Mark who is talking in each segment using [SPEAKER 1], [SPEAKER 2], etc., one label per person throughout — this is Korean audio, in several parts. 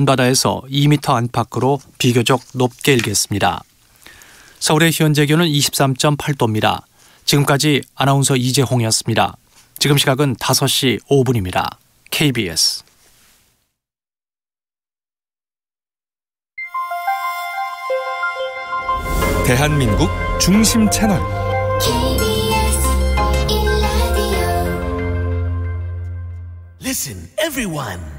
[SPEAKER 1] 바다에서 2m 안팎으로 비교적 높게 일겠습니다. 서울의 현재 기온은 23.8도입니다. 지금까지 아나운서 이재홍이었습니다. 지금 시각은 5시 5분입니다. KBS
[SPEAKER 2] 대한민국 중심 채널
[SPEAKER 3] KBS 1라디오
[SPEAKER 4] Listen, everyone.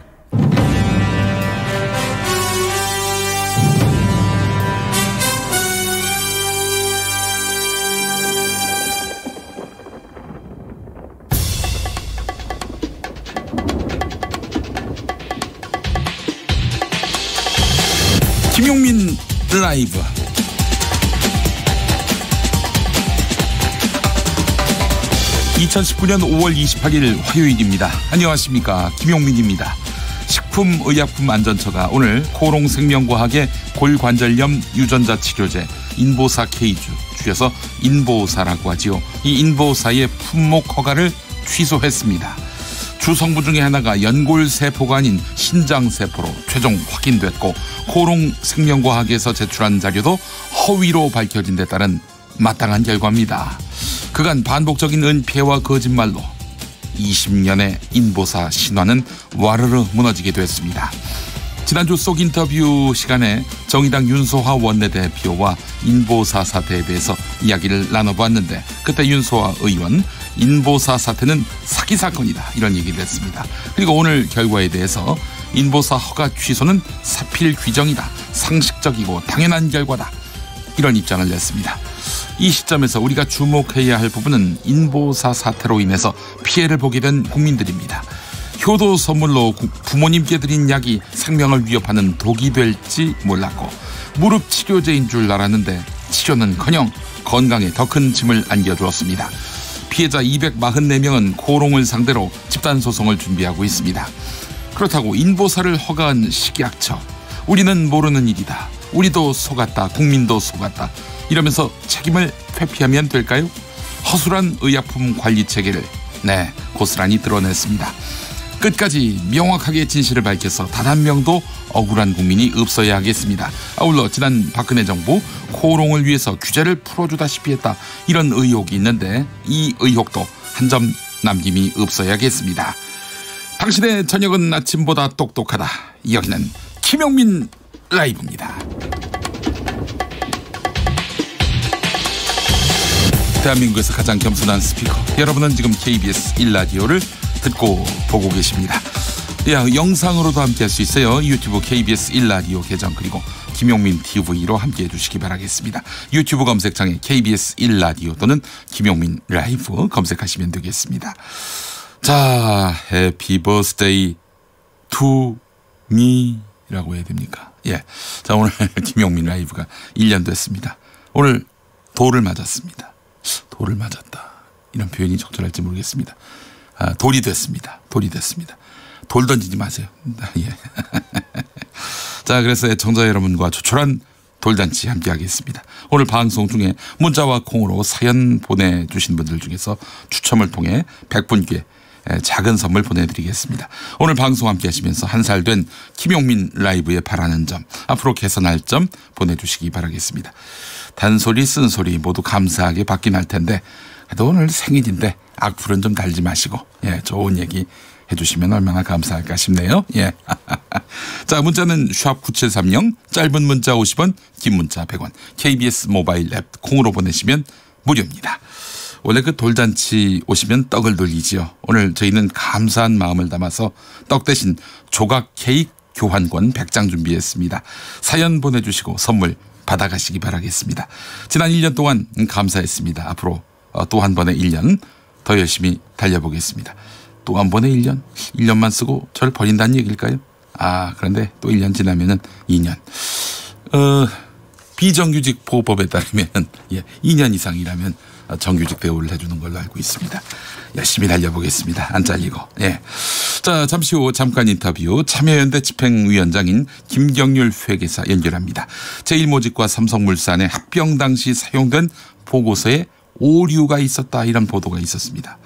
[SPEAKER 5] 김용민 라이브. (2019년 5월 28일) 화요일입니다. 안녕하십니까, 김용민입니다. 식품의약품안전처가 오늘 코롱생명과학의 골관절염 유전자 치료제 인보사 K주, 줄여서 인보사라고 하지요. 이 인보사의 품목 허가를 취소했습니다. 주 성분 중에 하나가 연골세포가 아닌 신장세포로 최종 확인됐고, 코롱생명과학에서 제출한 자료도 허위로 밝혀진 데 따른 마땅한 결과입니다. 그간 반복적인 은폐와 거짓말로 20년의 인보사 신화는 와르르 무너지게 됐습니다. 지난주 속 인터뷰 시간에 정의당 윤소화 원내대표와 인보사 사태에 대해서 이야기를 나눠봤는데, 그때 윤소화 의원 인보사 사태는 사기 사건이다, 이런 얘기를 했습니다. 그리고 오늘 결과에 대해서 인보사 허가 취소는 사필 규정이다, 상식적이고 당연한 결과다, 이런 입장을 냈습니다. 이 시점에서 우리가 주목해야 할 부분은 인보사 사태로 인해서 피해를 보게 된 국민들입니다. 효도 선물로 부모님께 드린 약이 생명을 위협하는 독이 될지 몰랐고, 무릎 치료제인 줄 알았는데 치료는커녕 건강에 더 큰 짐을 안겨주었습니다. 피해자 244명은 코롱을 상대로 집단소송을 준비하고 있습니다. 그렇다고 인보사를 허가한 식약처, 우리는 모르는 일이다, 우리도 속았다, 국민도 속았다, 이러면서 책임을 회피하면 될까요? 허술한 의약품 관리 체계를 고스란히 드러냈습니다. 끝까지 명확하게 진실을 밝혀서 단 한 명도 억울한 국민이 없어야 하겠습니다. 아울러 지난 박근혜 정부 코롱을 위해서 규제를 풀어주다시피 했다, 이런 의혹이 있는데 이 의혹도 한 점 남김이 없어야겠습니다. 당신의 저녁은 아침보다 똑똑하다. 여기는 김용민 라이브입니다. 대한민국에서 가장 겸손한 스피커, 여러분은 지금 KBS 1라디오를 듣고 보고 계십니다. 영상으로도 함께할 수 있어요. 유튜브 KBS 1라디오 계정, 그리고 김용민 TV로 함께해 주시기 바라겠습니다. 유튜브 검색창에 KBS 1라디오 또는 김용민 라이브 검색하시면 되겠습니다. 자, 해피 버스데이 투 미라고 해야 됩니까? 예. 자, 오늘 김용민 라이브가 1년 됐습니다. 오늘 돌을 맞았습니다. 돌을 맞았다, 이런 표현이 적절할지 모르겠습니다. 돌이 됐습니다. 돌이 됐습니다. 돌 던지지 마세요. 예. 자, 그래서 애청자 여러분과 조촐한 돌잔치 함께 하겠습니다. 오늘 방송 중에 문자와 콩으로 사연 보내주신 분들 중에서 추첨을 통해 100분께 작은 선물 보내드리겠습니다. 오늘 방송 함께 하시면서 한 살 된 김용민 라이브에 바라는 점, 앞으로 개선할 점 보내주시기 바라겠습니다. 단소리 쓴소리 모두 감사하게 받긴 할 텐데, 그래도 오늘 생일인데 악플은 좀 달지 마시고, 좋은 얘기 해주시면 얼마나 감사할까 싶네요. 자, 문자는 샵9730, 짧은 문자 50원, 긴 문자 100원, KBS 모바일 앱 콩으로 보내시면 무료입니다. 원래 그 돌잔치 오시면 떡을 돌리지요. 오늘 저희는 감사한 마음을 담아서 떡 대신 조각 케이크 교환권 100장 준비했습니다. 사연 보내주시고 선물 받아가시기 바라겠습니다. 지난 1년 동안 감사했습니다. 앞으로 또 한 번의 1년 더 열심히 달려보겠습니다. 또 한 번의 1년? 1년만 쓰고 저를 버린다는 얘기일까요? 그런데 또 1년 지나면은 2년. 비정규직 보호법에 따르면 2년 이상이라면 정규직 대우를 해주는 걸로 알고 있습니다. 열심히 달려보겠습니다. 안 잘리고. 자, 잠시 후 잠깐 인터뷰 참여연대 집행위원장인 김경률 회계사 연결합니다. 제1모직과 삼성물산의 합병 당시 사용된 보고서에 오류가 있었다, 이런 보도가 있었습니다.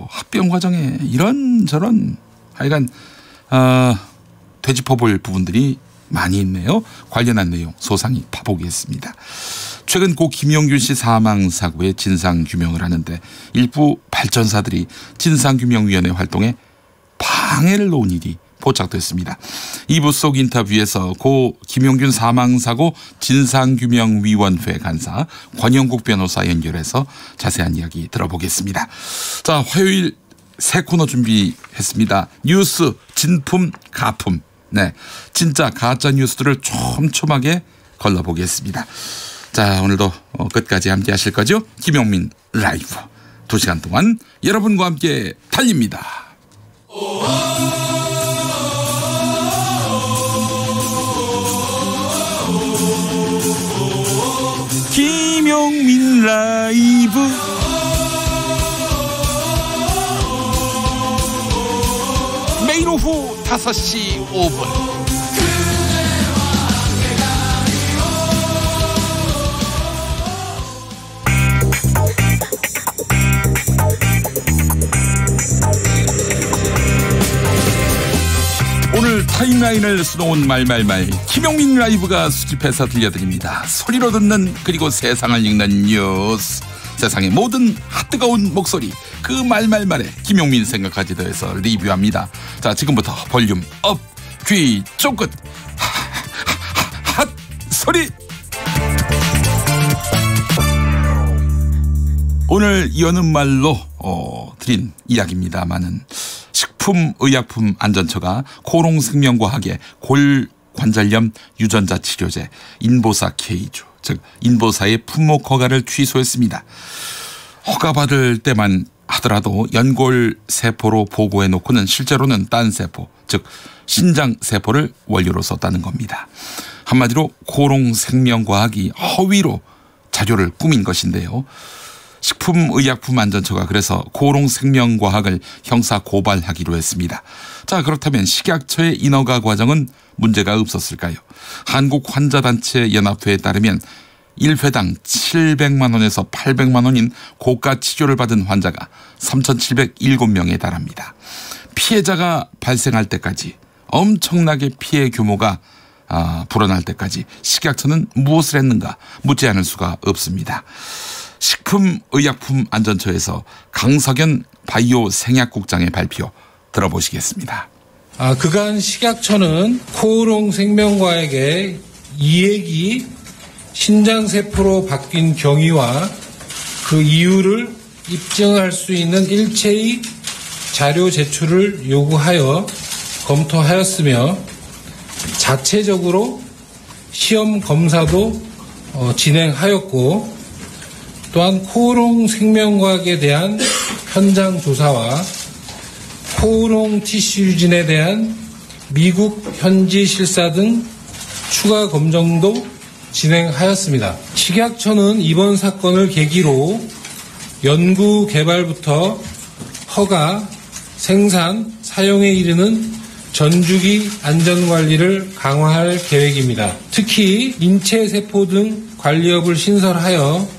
[SPEAKER 5] 합병 과정에 이런저런 하여간 되짚어볼 부분들이 많이 있네요. 관련한 내용 소상히 파보겠습니다. 최근 고 김용균 씨 사망 사고의 진상규명을 하는데 일부 발전사들이 진상규명위원회 활동에 방해를 놓은 일이 포착됐습니다. 2부 속 인터뷰에서 고 김용균 사망사고 진상규명위원회 간사 권영국 변호사 연결해서 자세한 이야기 들어보겠습니다. 자, 화요일 새 코너 준비했습니다. 뉴스 진품 가품. 네, 진짜 가짜 뉴스들을 촘촘하게 걸러보겠습니다. 자, 오늘도 끝까지 함께 하실 거죠? 김용민 라이브 2시간 동안 여러분과 함께 달립니다. 김용민 라이브 매일 오후 5시 5분 오늘 타임라인을 수놓은 말말말 김용민 라이브가 수집해서 들려드립니다. 소리로 듣는 그리고 세상을 읽는 뉴스, 세상의 모든 핫뜨거운 목소리 그 말말말에 김용민 생각까지 더해서 리뷰합니다. 자, 지금부터 볼륨 업, 귀 쫑긋 핫 소리. 오늘 이어는 말로 드린 이야기입니다마는 식품의약품안전처가 코롱생명과학의 골관절염 유전자 치료제 인보사 K주, 즉 인보사의 품목 허가를 취소했습니다. 허가받을 때만 하더라도 연골세포로 보고해놓고는 실제로는 딴 세포, 즉 신장세포를 원료로 썼다는 겁니다. 한마디로 코롱생명과학이 허위로 자료를 꾸민 것인데요. 식품의약품안전처가 그래서 코롱생명과학을 형사 고발하기로 했습니다. 자, 그렇다면 식약처의 인허가 과정은 문제가 없었을까요? 한국환자단체연합회에 따르면 1회당 700만 원에서 800만 원인 고가 치료를 받은 환자가 3,707명에 달합니다. 피해자가 발생할 때까지 엄청나게 피해 규모가 불어날 때까지 식약처는 무엇을 했는가 묻지 않을 수가 없습니다. 식품의약품안전처에서 강석연 바이오 생약국장의 발표 들어보시겠습니다.
[SPEAKER 4] 그간 식약처는 코롱생명과학의 이액이 신장세포로 바뀐 경위와 그 이유를 입증할 수 있는 일체의 자료 제출을 요구하여 검토하였으며 자체적으로 시험 검사도 진행하였고 또한 코롱생명과학에 대한 현장 조사와 코롱 티슈 유진에 대한 미국 현지 실사 등 추가 검정도 진행하였습니다. 식약처는 이번 사건을 계기로 연구 개발부터 허가, 생산, 사용에 이르는 전주기 안전관리를 강화할 계획입니다. 특히 인체세포 등 관리업을 신설하여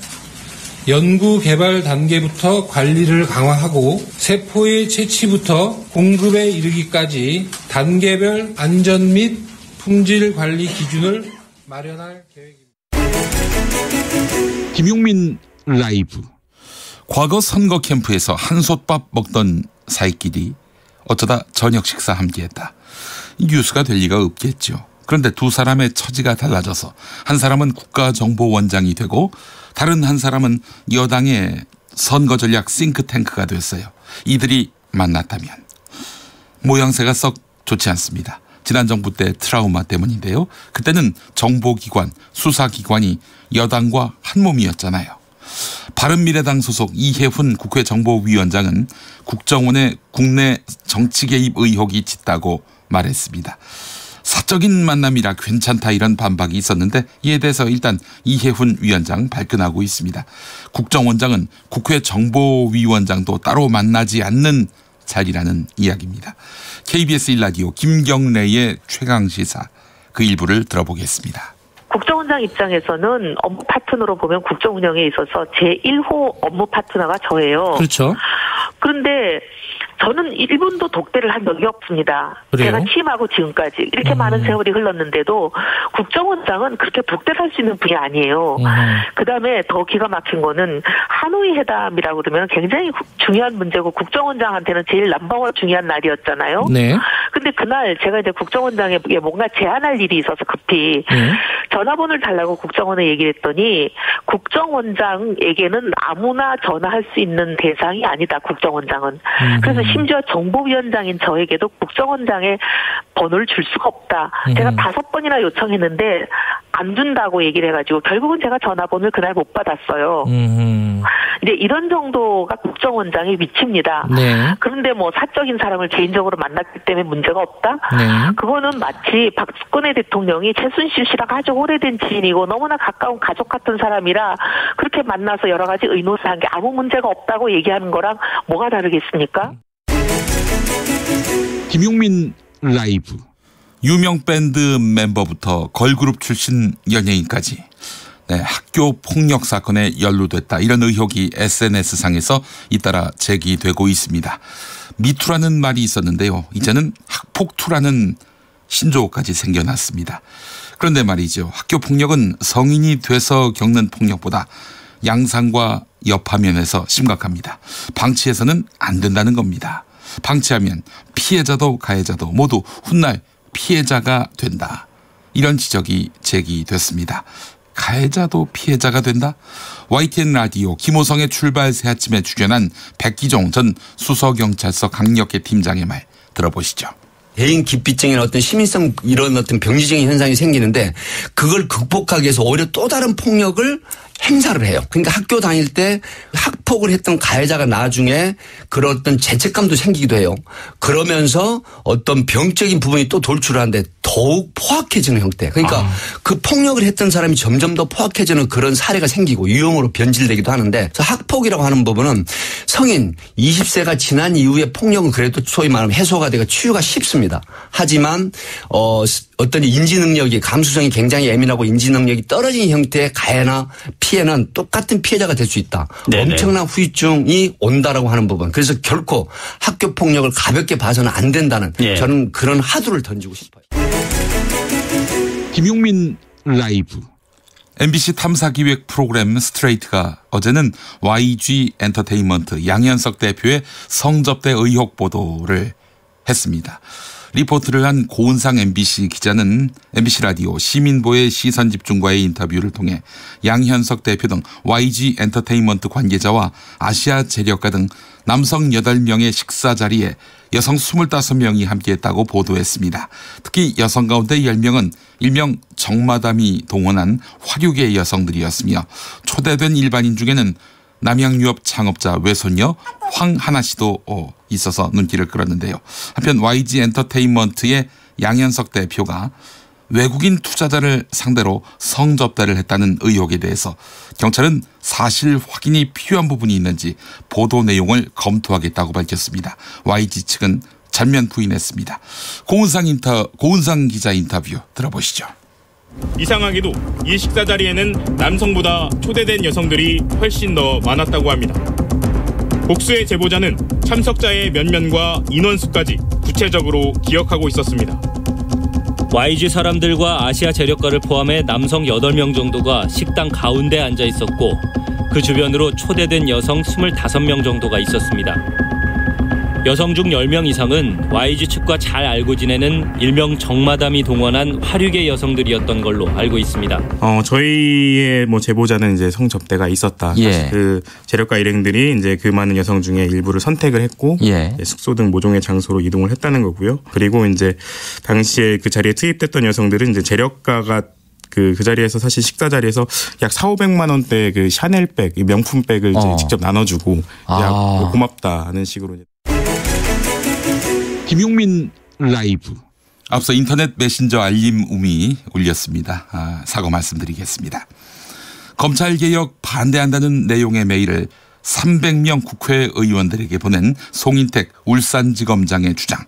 [SPEAKER 4] 연구 개발 단계부터 관리를 강화하고 세포의 채취부터 공급에 이르기까지 단계별 안전 및 품질 관리 기준을 마련할 계획입니다.
[SPEAKER 5] 김용민 라이브. 과거 선거 캠프에서 한솥밥 먹던 사이끼리 어쩌다 저녁 식사 함께했다. 이 뉴스가 될 리가 없겠죠. 그런데 두 사람의 처지가 달라져서 한 사람은 국가정보원장이 되고 다른 한 사람은 여당의 선거전략 싱크탱크가 됐어요. 이들이 만났다면 모양새가 썩 좋지 않습니다. 지난 정부 때 트라우마 때문인데요. 그때는 정보기관, 수사기관이 여당과 한몸이었잖아요. 바른미래당 소속 이혜훈 국회 정보위원장은 국정원의 국내 정치 개입 의혹이 짙다고 말했습니다. 사적인 만남이라 괜찮다 이런 반박이 있었는데 이에 대해서 일단 이혜훈 위원장 발끈하고 있습니다. 국정원장은 국회 정보위원장도 따로 만나지 않는 자리라는 이야기입니다. KBS 1라디오 김경래의 최강시사 그 일부를 들어보겠습니다.
[SPEAKER 6] 국정원장 입장에서는 업무 파트너로 보면 국정 운영에 있어서 제1호 업무 파트너가 저예요.
[SPEAKER 4] 그렇죠.
[SPEAKER 6] 그런데 저는 1분도 독대를 한 적이 없습니다.
[SPEAKER 1] 그래요?
[SPEAKER 6] 제가 취임하고 지금까지 이렇게 많은 세월이 흘렀는데도 국정원장은 그렇게 독대를 할 수 있는 분이 아니에요. 그다음에 더 기가 막힌 거는 하노이 회담이라고 그러면 굉장히 중요한 문제고 국정원장한테는 제일 넘버원 중요한 날이었잖아요.
[SPEAKER 1] 네.
[SPEAKER 6] 근데 그날 제가 이제 국정원장에게 뭔가 제안할 일이 있어서 급히 전화번호를 달라고 국정원에 얘기를 했더니 국정원장에게는 아무나 전화할 수 있는 대상이 아니다. 국정원장은. 그래서 심지어 정보위원장인 저에게도 국정원장의 번호를 줄 수가 없다. 제가 5번이나 요청했는데 안 준다고 얘기를 해가지고 결국은 제가 전화번호를 그날 못 받았어요. 이제 이런 정도가 국정원장의 위치입니다.
[SPEAKER 1] 네.
[SPEAKER 6] 그런데 뭐 사적인 사람을 개인적으로 만났기 때문에 문제가 없다?
[SPEAKER 1] 네.
[SPEAKER 6] 그거는 마치 박근혜 대통령이 최순실 씨랑 아주 오래된 지인이고 너무나 가까운 가족 같은 사람이라 그렇게 만나서 여러 가지 의논을 한 게 아무 문제가 없다고 얘기하는 거랑 뭐가 다르겠습니까?
[SPEAKER 5] 김용민 라이브. 유명 밴드 멤버부터 걸그룹 출신 연예인까지 학교 폭력 사건에 연루됐다. 이런 의혹이 SNS상에서 잇따라 제기되고 있습니다. 미투라는 말이 있었는데요. 이제는 학폭투라는 신조어까지 생겨났습니다. 그런데 말이죠. 학교 폭력은 성인이 돼서 겪는 폭력보다 양상과 여파면에서 심각합니다. 방치해서는 안 된다는 겁니다. 방치하면 피해자도 가해자도 모두 훗날 피해자가 된다. 이런 지적이 제기됐습니다. 가해자도 피해자가 된다? YTN 라디오 김호성의 출발 새아침에 출연한 백기종 전 수서경찰서 강력계 팀장의 말 들어보시죠.
[SPEAKER 7] 대인 기피증이나 어떤 시민성 이런 어떤 병리적인 현상이 생기는데 그걸 극복하기 위해서 오히려 또 다른 폭력을 행사를 해요. 그러니까 학교 다닐 때 학폭을 했던 가해자가 나중에 그런 어떤 죄책감도 생기기도 해요. 그러면서 어떤 병적인 부분이 또 돌출하는데 더욱 포악해지는 형태. 그러니까 그 폭력을 했던 사람이 점점 더 포악해지는 그런 사례가 생기고 유형으로 변질되기도 하는데 그래서 학폭이라고 하는 부분은 성인 20세가 지난 이후에 폭력은 그래도 소위 말하면 해소가 되고 치유가 쉽습니다. 하지만 어떤 인지 능력이 감수성이 굉장히 예민하고 인지 능력이 떨어진 형태의 가해나 피해는 똑같은 피해자가 될 수 있다.
[SPEAKER 8] 네네.
[SPEAKER 7] 엄청난 후유증이 온다라고 하는 부분. 그래서 결코 학교 폭력을 가볍게 봐서는 안 된다는 저는 그런 화두를 던지고 싶어요.
[SPEAKER 5] 김용민 라이브. MBC 탐사기획 프로그램 스트레이트가 어제는 YG 엔터테인먼트 양현석 대표의 성접대 의혹 보도를 했습니다. 리포트를 한 고은상 MBC 기자는 MBC 라디오 시민보의 시선집중과의 인터뷰를 통해 양현석 대표 등 YG 엔터테인먼트 관계자와 아시아 재력가 등 남성 8명의 식사 자리에 여성 25명이 함께했다고 보도했습니다. 특히 여성 가운데 10명은 일명 정마담이 동원한 화류계 여성들이었으며 초대된 일반인 중에는 남양유업 창업자 외손녀 황하나 씨도 있어서 눈길을 끌었는데요. 한편 YG 엔터테인먼트의 양현석 대표가 외국인 투자자를 상대로 성접대를 했다는 의혹에 대해서 경찰은 사실 확인이 필요한 부분이 있는지 보도 내용을 검토하겠다고 밝혔습니다. YG 측은 전면 부인했습니다. 고은상 기자 인터뷰 들어보시죠.
[SPEAKER 9] 이상하게도 이 식사 자리에는 남성보다 초대된 여성들이 훨씬 더 많았다고 합니다. 복수의 제보자는 참석자의 면면과 인원수까지 구체적으로 기억하고 있었습니다.
[SPEAKER 8] YG 사람들과 아시아 재력가를 포함해 남성 8명 정도가 식당 가운데 앉아 있었고 그 주변으로 초대된 여성 25명 정도가 있었습니다. 여성 중 10명 이상은 YG 측과 잘 알고 지내는 일명 정마담이 동원한 화류계 여성들이었던 걸로 알고 있습니다.
[SPEAKER 9] 저희의 제보자는 이제 성접대가 있었다. 사실 그 재력가 일행들이 이제 그 많은 여성 중에 일부를 선택을 했고 숙소 등 모종의 장소로 이동을 했다는 거고요. 그리고 이제 당시에 그 자리에 투입됐던 여성들은 이제 재력가가 그 자리에서 사실 식사 자리에서 약 4,500만 원대 그 샤넬백, 명품백을 이제 직접 나눠주고 고맙다는 식으로.
[SPEAKER 5] 김용민 라이브. 앞서 인터넷 메신저 알림 음이 울렸습니다. 사과 말씀드리겠습니다. 검찰개혁 반대한다는 내용의 메일을 300명 국회의원들에게 보낸 송인택 울산지검장의 주장.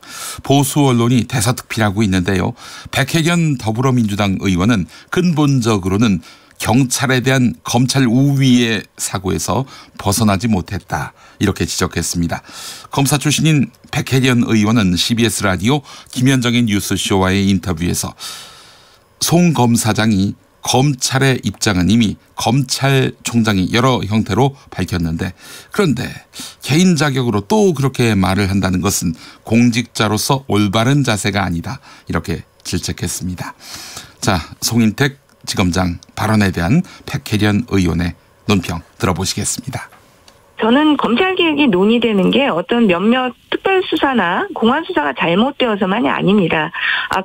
[SPEAKER 5] 보수 언론이 대서특필하고 있는데요. 백혜견 더불어민주당 의원은 근본적으로는 경찰에 대한 검찰 우위의 사고에서 벗어나지 못했다. 이렇게 지적했습니다. 검사 출신인 백혜련 의원은 CBS 라디오 김현정의 뉴스쇼와의 인터뷰에서 송 검사장이 검찰의 입장은 이미 검찰총장이 여러 형태로 밝혔는데 그런데 개인 자격으로 또 그렇게 말을 한다는 것은 공직자로서 올바른 자세가 아니다. 이렇게 질책했습니다. 자, 송인택 지검장 발언에 대한 백혜련 의원의 논평 들어보시겠습니다.
[SPEAKER 10] 저는 검찰개혁이 논의되는 게 어떤 몇몇 특별수사나 공안수사가 잘못되어서만이 아닙니다.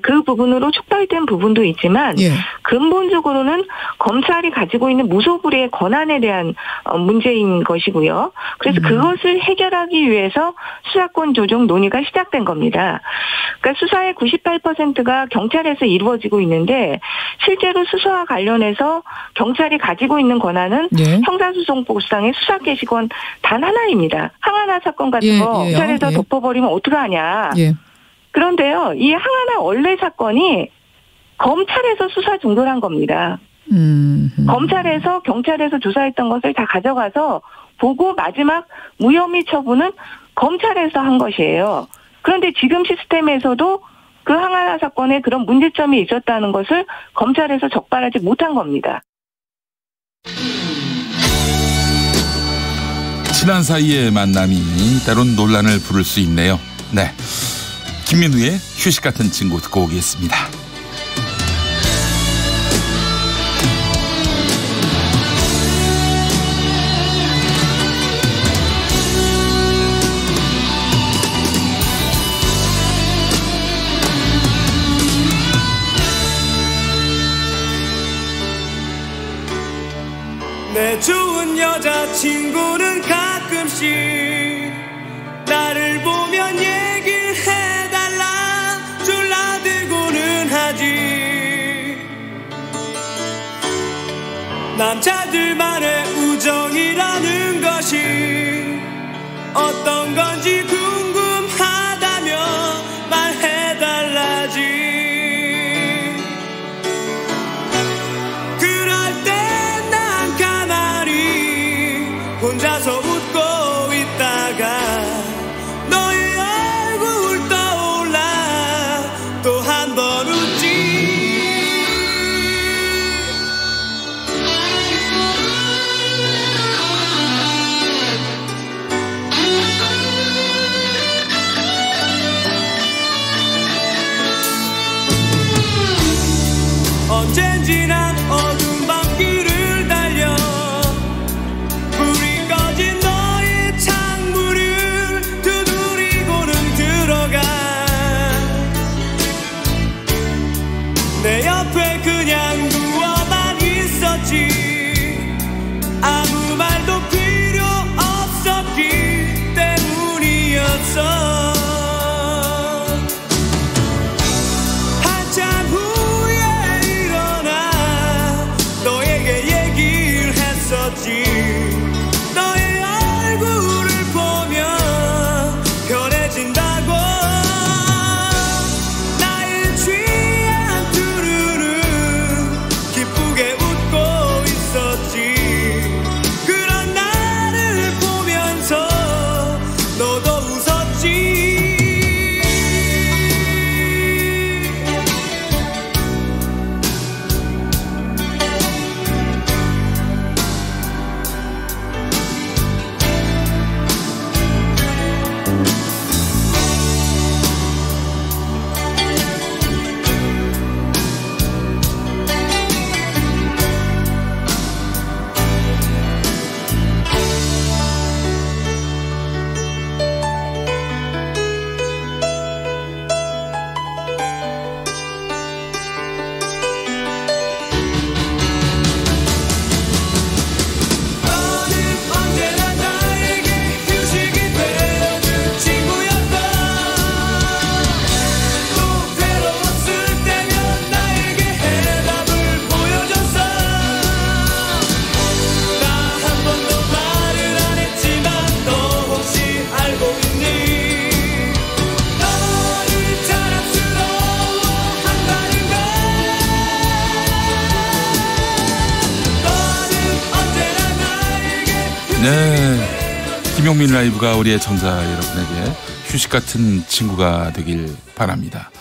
[SPEAKER 10] 그 부분으로 촉발된 부분도 있지만 근본적으로는 검찰이 가지고 있는 무소불위의 권한에 대한 문제인 것이고요. 그래서 그것을 해결하기 위해서 수사권 조정 논의가 시작된 겁니다. 그러니까 수사의 98%가 경찰에서 이루어지고 있는데 실제로 수사와 관련해서 경찰이 가지고 있는 권한은 형사소송법상의 수사개시권 단 하나입니다. 항아나 사건 같은 거 경찰에서 덮어버리면 어떡하냐. 그런데요, 이 항아나 원래 사건이 검찰에서 수사 중단한 겁니다. 검찰에서 경찰에서 조사했던 것을 다 가져가서 보고 마지막 무혐의 처분은 검찰에서 한 것이에요. 그런데 지금 시스템에서도 그 항아나 사건에 그런 문제점이 있었다는 것을 검찰에서 적발하지 못한 겁니다.
[SPEAKER 5] 친한 사이의 만남이 때론 논란을 부를 수 있네요. 네, 김민우의 휴식 같은 친구 듣고 오겠습니다.
[SPEAKER 11] 내 좋은 여자친구는 가끔씩 나를 보면 얘기를 해달라 졸라들고는 하지. 남자들만의 우정이라는 것이 어떤 건지 궁금하다며 말해달라지. 혼자서 웃고 있다가 너의 얼굴 떠올라 또 한 번 웃지. 언젠지 난 어두운 밤길을 달려 내 옆에 그냥 누워만 있었지. 아무 말도 필요 없었기 때문이었어. 한참 후에 일어나 너에게 얘기를 했었지. 너의 얼굴을 보면 편해진다고. 나의 취한 두루루 기쁘게 웃고 있었지.
[SPEAKER 5] 네, 김용민 라이브가 우리 애청자 여러분에게 휴식 같은 친구가 되길 바랍니다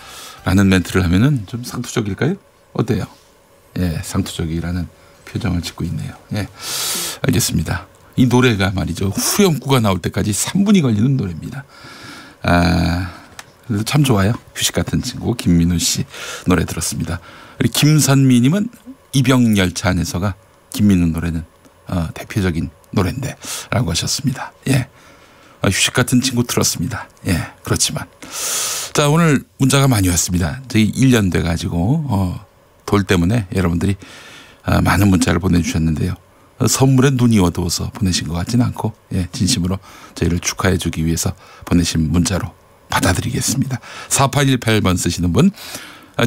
[SPEAKER 5] 라는 멘트를 하면은 좀 상투적일까요? 어때요? 예, 상투적이라는 표정을 짓고 있네요. 예, 알겠습니다. 이 노래가 말이죠, 후렴구가 나올 때까지 3분이 걸리는 노래입니다. 그래도 참 좋아요. 휴식 같은 친구 김민우 씨 노래 들었습니다. 우리 김선미님은 이병열차 안에서가 김민우 노래는 대표적인 노래인데 라고 하셨습니다. 예, 휴식 같은 친구 들었습니다. 예, 그렇지만 자, 오늘 문자가 많이 왔습니다. 저희 1년 돼가지고 돌 때문에 여러분들이 많은 문자를 보내주셨는데요. 선물에 눈이 어두워서 보내신 것 같지는 않고, 예, 진심으로 저희를 축하해 주기 위해서 보내신 문자로 받아드리겠습니다. 4818번 쓰시는 분,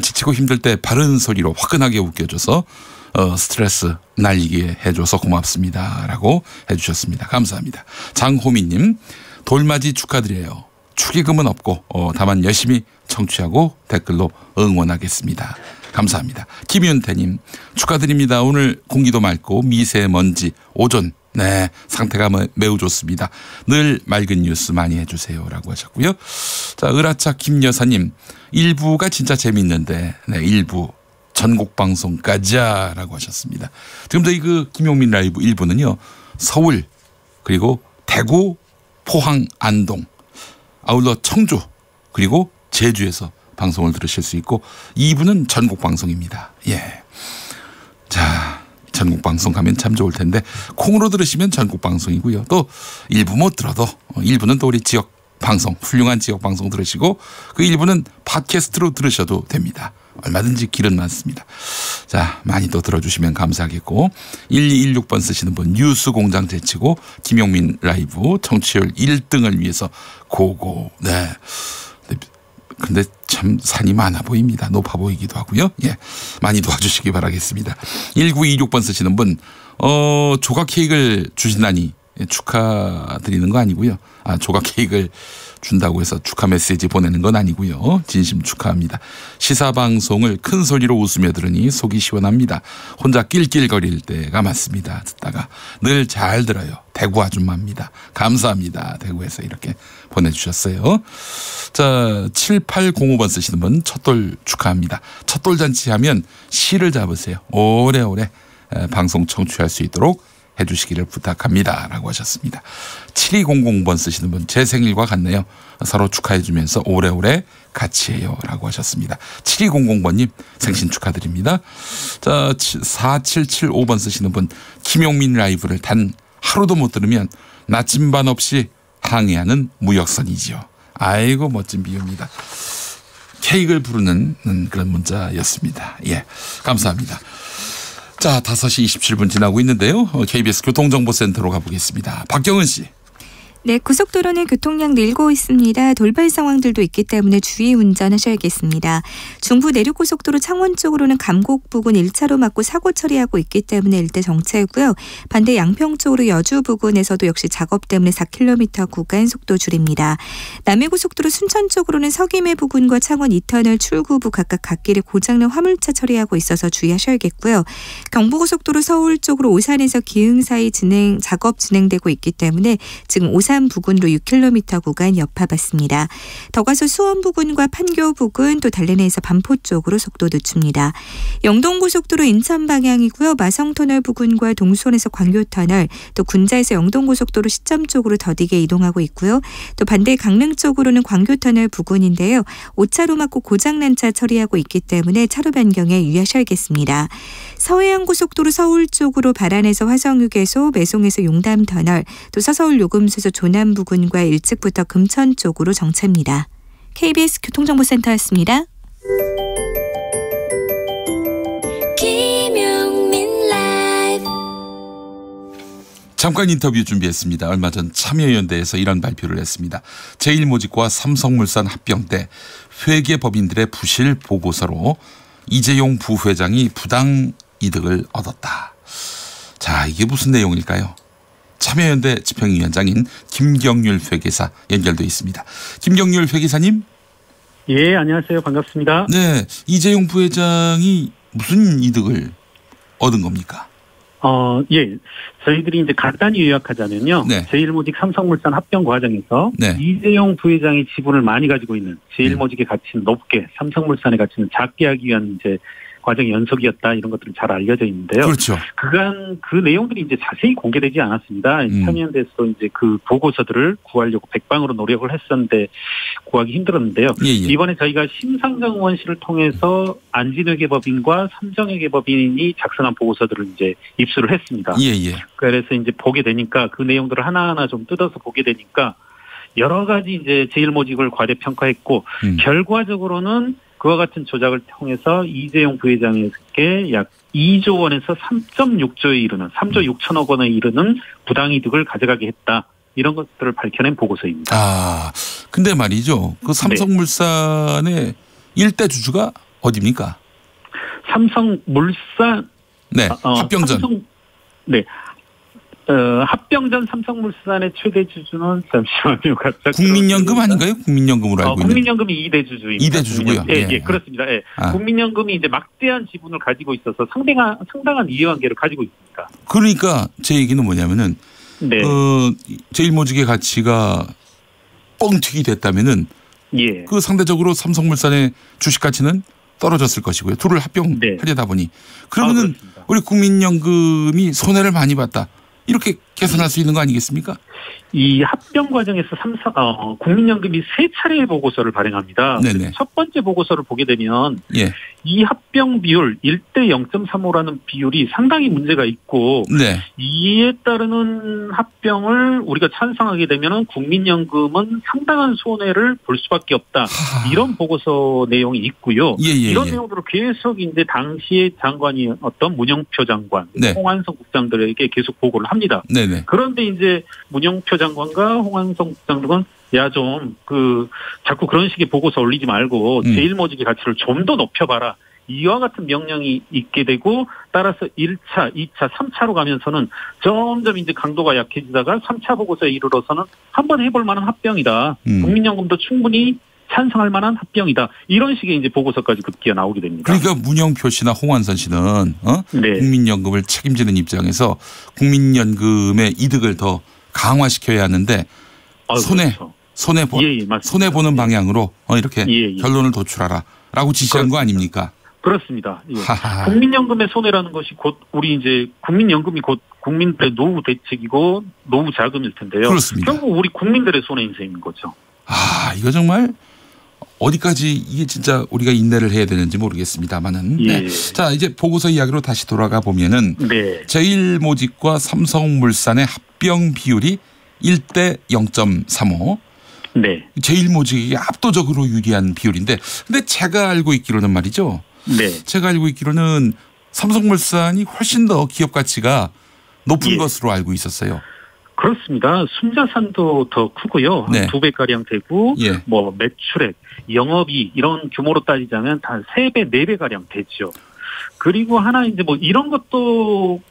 [SPEAKER 5] 지치고 힘들 때 바른 소리로 화끈하게 웃겨줘서 스트레스 날리게 해줘서 고맙습니다 라고 해주셨습니다. 감사합니다. 장호미님, 돌맞이 축하드려요. 축의금은 없고 다만 열심히 청취하고 댓글로 응원하겠습니다. 감사합니다. 김윤태님, 축하드립니다. 오늘 공기도 맑고 미세먼지 오존, 네, 상태가 매우 좋습니다. 늘 맑은 뉴스 많이 해주세요 라고 하셨고요. 자, 을아차 김여사님, 1부가 진짜 재밌는데, 네, 1부 전국방송 가자 라고 하셨습니다. 지금 저희 그 김용민 라이브 1부는요, 서울, 그리고 대구, 포항, 안동, 아울러 청주, 그리고 제주에서 방송을 들으실 수 있고, 2부는 전국 방송입니다. 예. 자, 전국 방송 가면 참 좋을 텐데 콩으로 들으시면 전국 방송이고요. 또 1부 못 들어도 1부는 또 우리 지역 방송, 훌륭한 지역 방송 들으시고 그 1부는 팟캐스트로 들으셔도 됩니다. 얼마든지 길은 많습니다. 자, 많이 또 들어주시면 감사하겠고, 1216번 쓰시는 분, 뉴스 공장 제치고 김용민 라이브 청취율 1등을 위해서 고고. 네. 근데 참 산이 많아 보입니다. 높아 보이기도 하고요. 예, 많이 도와주시기 바라겠습니다. 1926번 쓰시는 분, 조각 케이크를 주신다니 축하드리는 거 아니고요. 조각 케이크를 준다고 해서 축하 메시지 보내는 건 아니고요. 진심 축하합니다. 시사방송을 큰 소리로 웃으며 들으니 속이 시원합니다. 혼자 낄낄거릴 때가 많습니다. 듣다가 늘 잘 들어요. 대구 아줌마입니다. 감사합니다. 대구에서 이렇게 보내주셨어요. 자, 7805번 쓰시는 분, 첫돌 축하합니다. 첫돌 잔치하면 시를 잡으세요. 오래오래 방송 청취할 수 있도록 해주시기를 부탁합니다 라고 하셨습니다. 7200번 쓰시는 분, 제 생일과 같네요. 서로 축하해주면서 오래오래 같이 해요 라고 하셨습니다. 7200번님 생신 축하드립니다. 자, 4775번 쓰시는 분, 김용민 라이브를 단 하루도 못 들으면 나침반 없이 항해하는 무역선이지요. 아이고, 멋진 비유입니다. 케이크를 부르는 그런 문자였습니다. 예, 감사합니다. 자, 5시 27분 지나고 있는데요. KBS 교통정보센터로 가보겠습니다. 박경은 씨.
[SPEAKER 12] 네, 고속도로는 교통량 늘고 있습니다. 돌발 상황들도 있기 때문에 주의 운전하셔야겠습니다. 중부 내륙고속도로 창원 쪽으로는 감곡 부근 1차로 막고 사고 처리하고 있기 때문에 일대 정체고요. 반대 양평 쪽으로 여주 부근에서도 역시 작업 때문에 4km 구간 속도 줄입니다. 남해고속도로 순천 쪽으로는 서김해 부근과 창원 2터널 출구부 각각 갓길에 고장난 화물차 처리하고 있어서 주의하셔야겠고요. 경부고속도로 서울 쪽으로 오산에서 기흥 사이 작업 진행되고 있기 때문에 지금 오산 부근으로 6km 구간 여파받습니다. 더 가서 수원 부근과 판교 부근, 또 달래내에서 반포 쪽으로 속도 늦춥니다. 영동고속도로 인천 방향이고요. 마성터널 부근과 동수원에서 광교터널, 또 군자에서 영동고속도로 시점 쪽으로 더디게 이동하고 있고요. 또 반대 강릉 쪽으로는 광교터널 부근인데요. 5차로 막고 고장난 차 처리하고 있기 때문에 차로 변경에 유의하셔야겠습니다. 서해안고속도로 서울 쪽으로 발안에서 화성휴게소, 매송에서 용담터널, 또 서서울 요금소에서 조남 부근과 일찍부터 금천 쪽으로 정체입니다. KBS 교통정보센터였습니다.
[SPEAKER 3] 김용민 라이브.
[SPEAKER 5] 잠깐 인터뷰 준비했습니다. 얼마 전 참여연대에서 이런 발표를 했습니다. 제일모직과 삼성물산 합병 때 회계법인들의 부실 보고서로 이재용 부회장이 부당 이득을 얻었다. 자, 이게 무슨 내용일까요? 참여연대 집행위원장인 김경률 회계사 연결돼 있습니다. 김경률 회계사님.
[SPEAKER 13] 예, 안녕하세요. 반갑습니다.
[SPEAKER 5] 네, 이재용 부회장이 무슨 이득을 얻은 겁니까?
[SPEAKER 13] 예. 저희들이 이제 간단히 요약하자면요.
[SPEAKER 5] 네.
[SPEAKER 13] 제1모직 삼성물산 합병 과정에서
[SPEAKER 5] 네.
[SPEAKER 13] 이재용 부회장이 지분을 많이 가지고 있는 제1모직의 가치는 높게, 삼성물산의 가치는 작게 하기 위한 이제 과정의 연속이었다, 이런 것들은 잘 알려져 있는데요.
[SPEAKER 5] 그렇죠.
[SPEAKER 13] 그간 그 내용들이 이제 자세히 공개되지 않았습니다. 참여연대에서 이제 그 보고서들을 구하려고 백방으로 노력을 했었는데 구하기 힘들었는데요.
[SPEAKER 5] 예.
[SPEAKER 13] 이번에 저희가 심상정 의원실을 통해서 안진회계법인과 삼정회계법인이 작성한 보고서들을 이제 입수를 했습니다.
[SPEAKER 5] 예.
[SPEAKER 13] 그래서 이제 보게 되니까 그 내용들을 하나하나 좀 뜯어서 보게 되니까 여러 가지 이제 제1모직을 과대평가했고 결과적으로는 그와 같은 조작을 통해서 이재용 부회장에게 약 2조 원에서 3.6조에 이르는 3조 6천억 원에 이르는 부당이득을 가져가게 했다. 이런 것들을 밝혀낸 보고서입니다.
[SPEAKER 5] 아, 근데 말이죠. 그 삼성물산의 일대 주주가 어디입니까?
[SPEAKER 13] 삼성물산.
[SPEAKER 5] 네, 합병전.
[SPEAKER 13] 네. 합병전 삼성물산의 최대 주주는 잠시만요.
[SPEAKER 5] 국민연금 아닌가요? 국민연금으로 알고 있는.
[SPEAKER 13] 국민연금이 2대 주주입니다.
[SPEAKER 5] 2대 주주고요.
[SPEAKER 13] 예, 그렇습니다. 예. 국민연금이 이제 막대한 지분을 가지고 있어서 상당한 이해관계를 가지고 있습니다.
[SPEAKER 5] 그러니까 제 얘기는 뭐냐면은
[SPEAKER 13] 네.
[SPEAKER 5] 제1모직의 가치가 뻥튀기 됐다면은 그 상대적으로 삼성물산의 주식 가치는 떨어졌을 것이고요. 둘을 합병하려다 보니 그러면은 우리 국민연금이 손해를 많이 봤다. 이렇게 계산할 수 있는 거 아니겠습니까?
[SPEAKER 13] 이 합병 과정에서 국민연금이 3차례의 보고서를 발행합니다.
[SPEAKER 5] 네네.
[SPEAKER 13] 첫 번째 보고서를 보게 되면
[SPEAKER 5] 예.
[SPEAKER 13] 이 합병 비율 1대 0.35라는 비율이 상당히 문제가 있고
[SPEAKER 5] 네.
[SPEAKER 13] 이에 따르는 합병을 우리가 찬성하게 되면 국민연금은 상당한 손해를 볼 수밖에 없다. 이런 보고서 내용이 있고요. 이런 내용들을 계속 이제 당시의 장관이었던 문영표 장관,
[SPEAKER 5] 네.
[SPEAKER 13] 홍한성 국장들에게 계속 보고를 합니다.
[SPEAKER 5] 네네.
[SPEAKER 13] 그런데 이제 문영표 장관과 홍한성 국장들은 자꾸 그런 식의 보고서 올리지 말고 제1모직의 가치를 좀 더 높여봐라. 이와 같은 명령이 있게 되고 따라서 1차, 2차, 3차로 가면서는 점점 이제 강도가 약해지다가 3차 보고서에 이르러서는 한번 해볼 만한 합병이다. 국민연금도 충분히 찬성할 만한 합병이다. 이런 식의 이제 보고서까지 급기야 나오게 됩니다.
[SPEAKER 5] 그러니까 문영표 씨나 홍한선 씨는
[SPEAKER 13] 네.
[SPEAKER 5] 국민연금을 책임지는 입장에서 국민연금의 이득을 더 강화시켜야 하는데 손해 보는 방향으로 이렇게 결론을 도출하라라고 지시한 거 아닙니까?
[SPEAKER 13] 그렇습니다. 예. 국민연금의 손해라는 것이 곧 우리 이제 국민연금이 곧 국민들의 노후 대책이고 노후 자금일 텐데요.
[SPEAKER 5] 그렇습니다.
[SPEAKER 13] 결국 우리 국민들의 손해 인생인 거죠.
[SPEAKER 5] 이거 정말 어디까지 이게 진짜 우리가 인내를 해야 되는지 모르겠습니다만은.
[SPEAKER 13] 예.
[SPEAKER 5] 네. 자, 이제 보고서 이야기로 다시 돌아가 보면은 제1모직과 삼성물산의 합병 비율이 1대 0.35.
[SPEAKER 13] 네.
[SPEAKER 5] 제1모직이 압도적으로 유리한 비율인데, 근데 제가 알고 있기로는 말이죠.
[SPEAKER 13] 네.
[SPEAKER 5] 제가 알고 있기로는 삼성물산이 훨씬 더 기업 가치가 높은 것으로 알고 있었어요.
[SPEAKER 13] 그렇습니다. 순자산도 더 크고요. 한 2배가량 되고 뭐 매출액, 영업이 이런 규모로 따지자면 한 3배, 4배가량 되죠. 그리고 하나 이제 뭐 이런 것도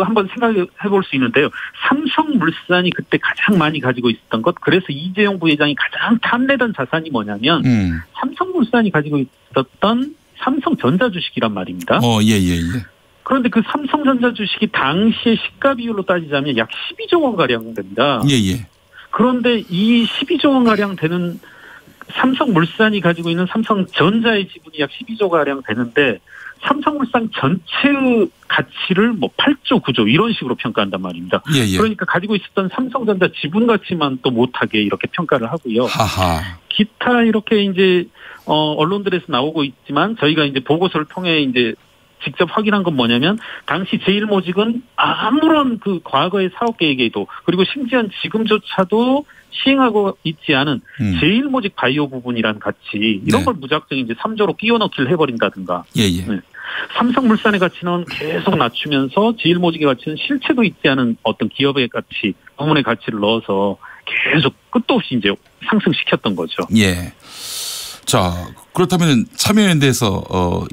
[SPEAKER 13] 한번 생각해 볼 수 있는데요. 삼성물산이 그때 가장 많이 가지고 있었던 것, 그래서 이재용 부회장이 가장 탐내던 자산이 뭐냐면 삼성물산이 가지고 있었던 삼성전자 주식이란 말입니다. 그런데 그 삼성전자 주식이 당시의 시가 비율로 따지자면 약 12조 원가량 됩니다. 그런데 이 12조 원가량 되는 삼성물산이 가지고 있는 삼성전자의 지분이 약 12조가량 되는데 삼성물산 전체의 가치를 뭐 8조, 9조 이런 식으로 평가한단 말입니다. 그러니까 가지고 있었던 삼성전자 지분 가치만 또 못하게 이렇게 평가를 하고요. 기타 이렇게 이제 언론들에서 나오고 있지만 저희가 이제 보고서를 통해 이제 직접 확인한 건 뭐냐면 당시 제1모직은 아무런 그 과거의 사업 계획에도 그리고 심지어 지금조차도 시행하고 있지 않은 제1모직 바이오 부분이란 가치 이런 걸 무작정 이제 3조로 끼워 넣기를 해버린다든가. 삼성물산의 가치는 계속 낮추면서 제1모직의 가치는 실체도 있지 않은 어떤 기업의 가치, 부문의 가치를 넣어서 계속 끝도 없이 이제 상승시켰던 거죠.
[SPEAKER 5] 자, 그렇다면 참여연대에서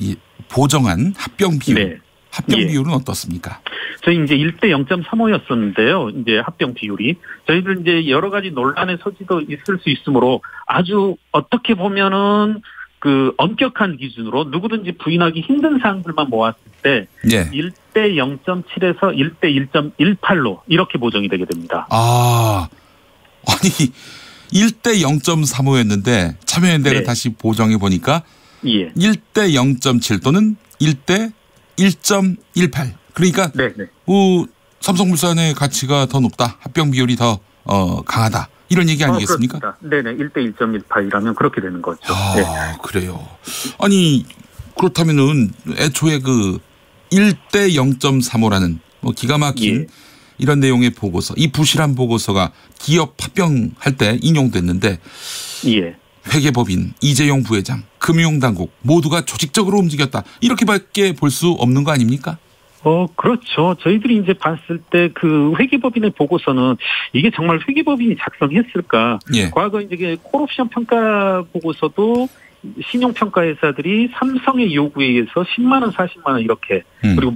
[SPEAKER 5] 보정한 합병 비율. 합병 비율은 어떻습니까?
[SPEAKER 13] 저희 이제 1대 0.35였었는데요. 이제 합병 비율이. 저희들 이제 여러 가지 논란의 소지도 있을 수 있으므로 아주 어떻게 보면은 그 엄격한 기준으로 누구든지 부인하기 힘든 사항들만 모았을 때 1대 0.7에서 1대 1.18로 이렇게 보정이 되게 됩니다.
[SPEAKER 5] 아니 1대 0.35였는데 참여연대가 다시 보정해 보니까 1대 0.7 또는 1대 1.18. 그러니까 삼성물산의 가치가 더 높다. 합병 비율이 더 강하다. 이런 얘기 아니겠습니까?
[SPEAKER 13] 네네. 1대 1.18이라면 그렇게 되는 거죠.
[SPEAKER 5] 그래요. 아니 그렇다면은 애초에 그 1대 0.35라는 뭐 기가 막힌 이런 내용의 보고서, 이 부실한 보고서가 기업 합병할 때 인용됐는데 회계법인, 이재용 부회장, 금융당국 모두가 조직적으로 움직였다. 이렇게밖에 볼 수 없는 거 아닙니까?
[SPEAKER 13] 그렇죠. 저희들이 이제 봤을 때 그 회계법인의 보고서는 이게 정말 회계법인이 작성했을까? 과거 이제 콜옵션 평가 보고서도 신용평가회사들이 삼성의 요구에 의해서 10만 원, 40만 원 이렇게 그리고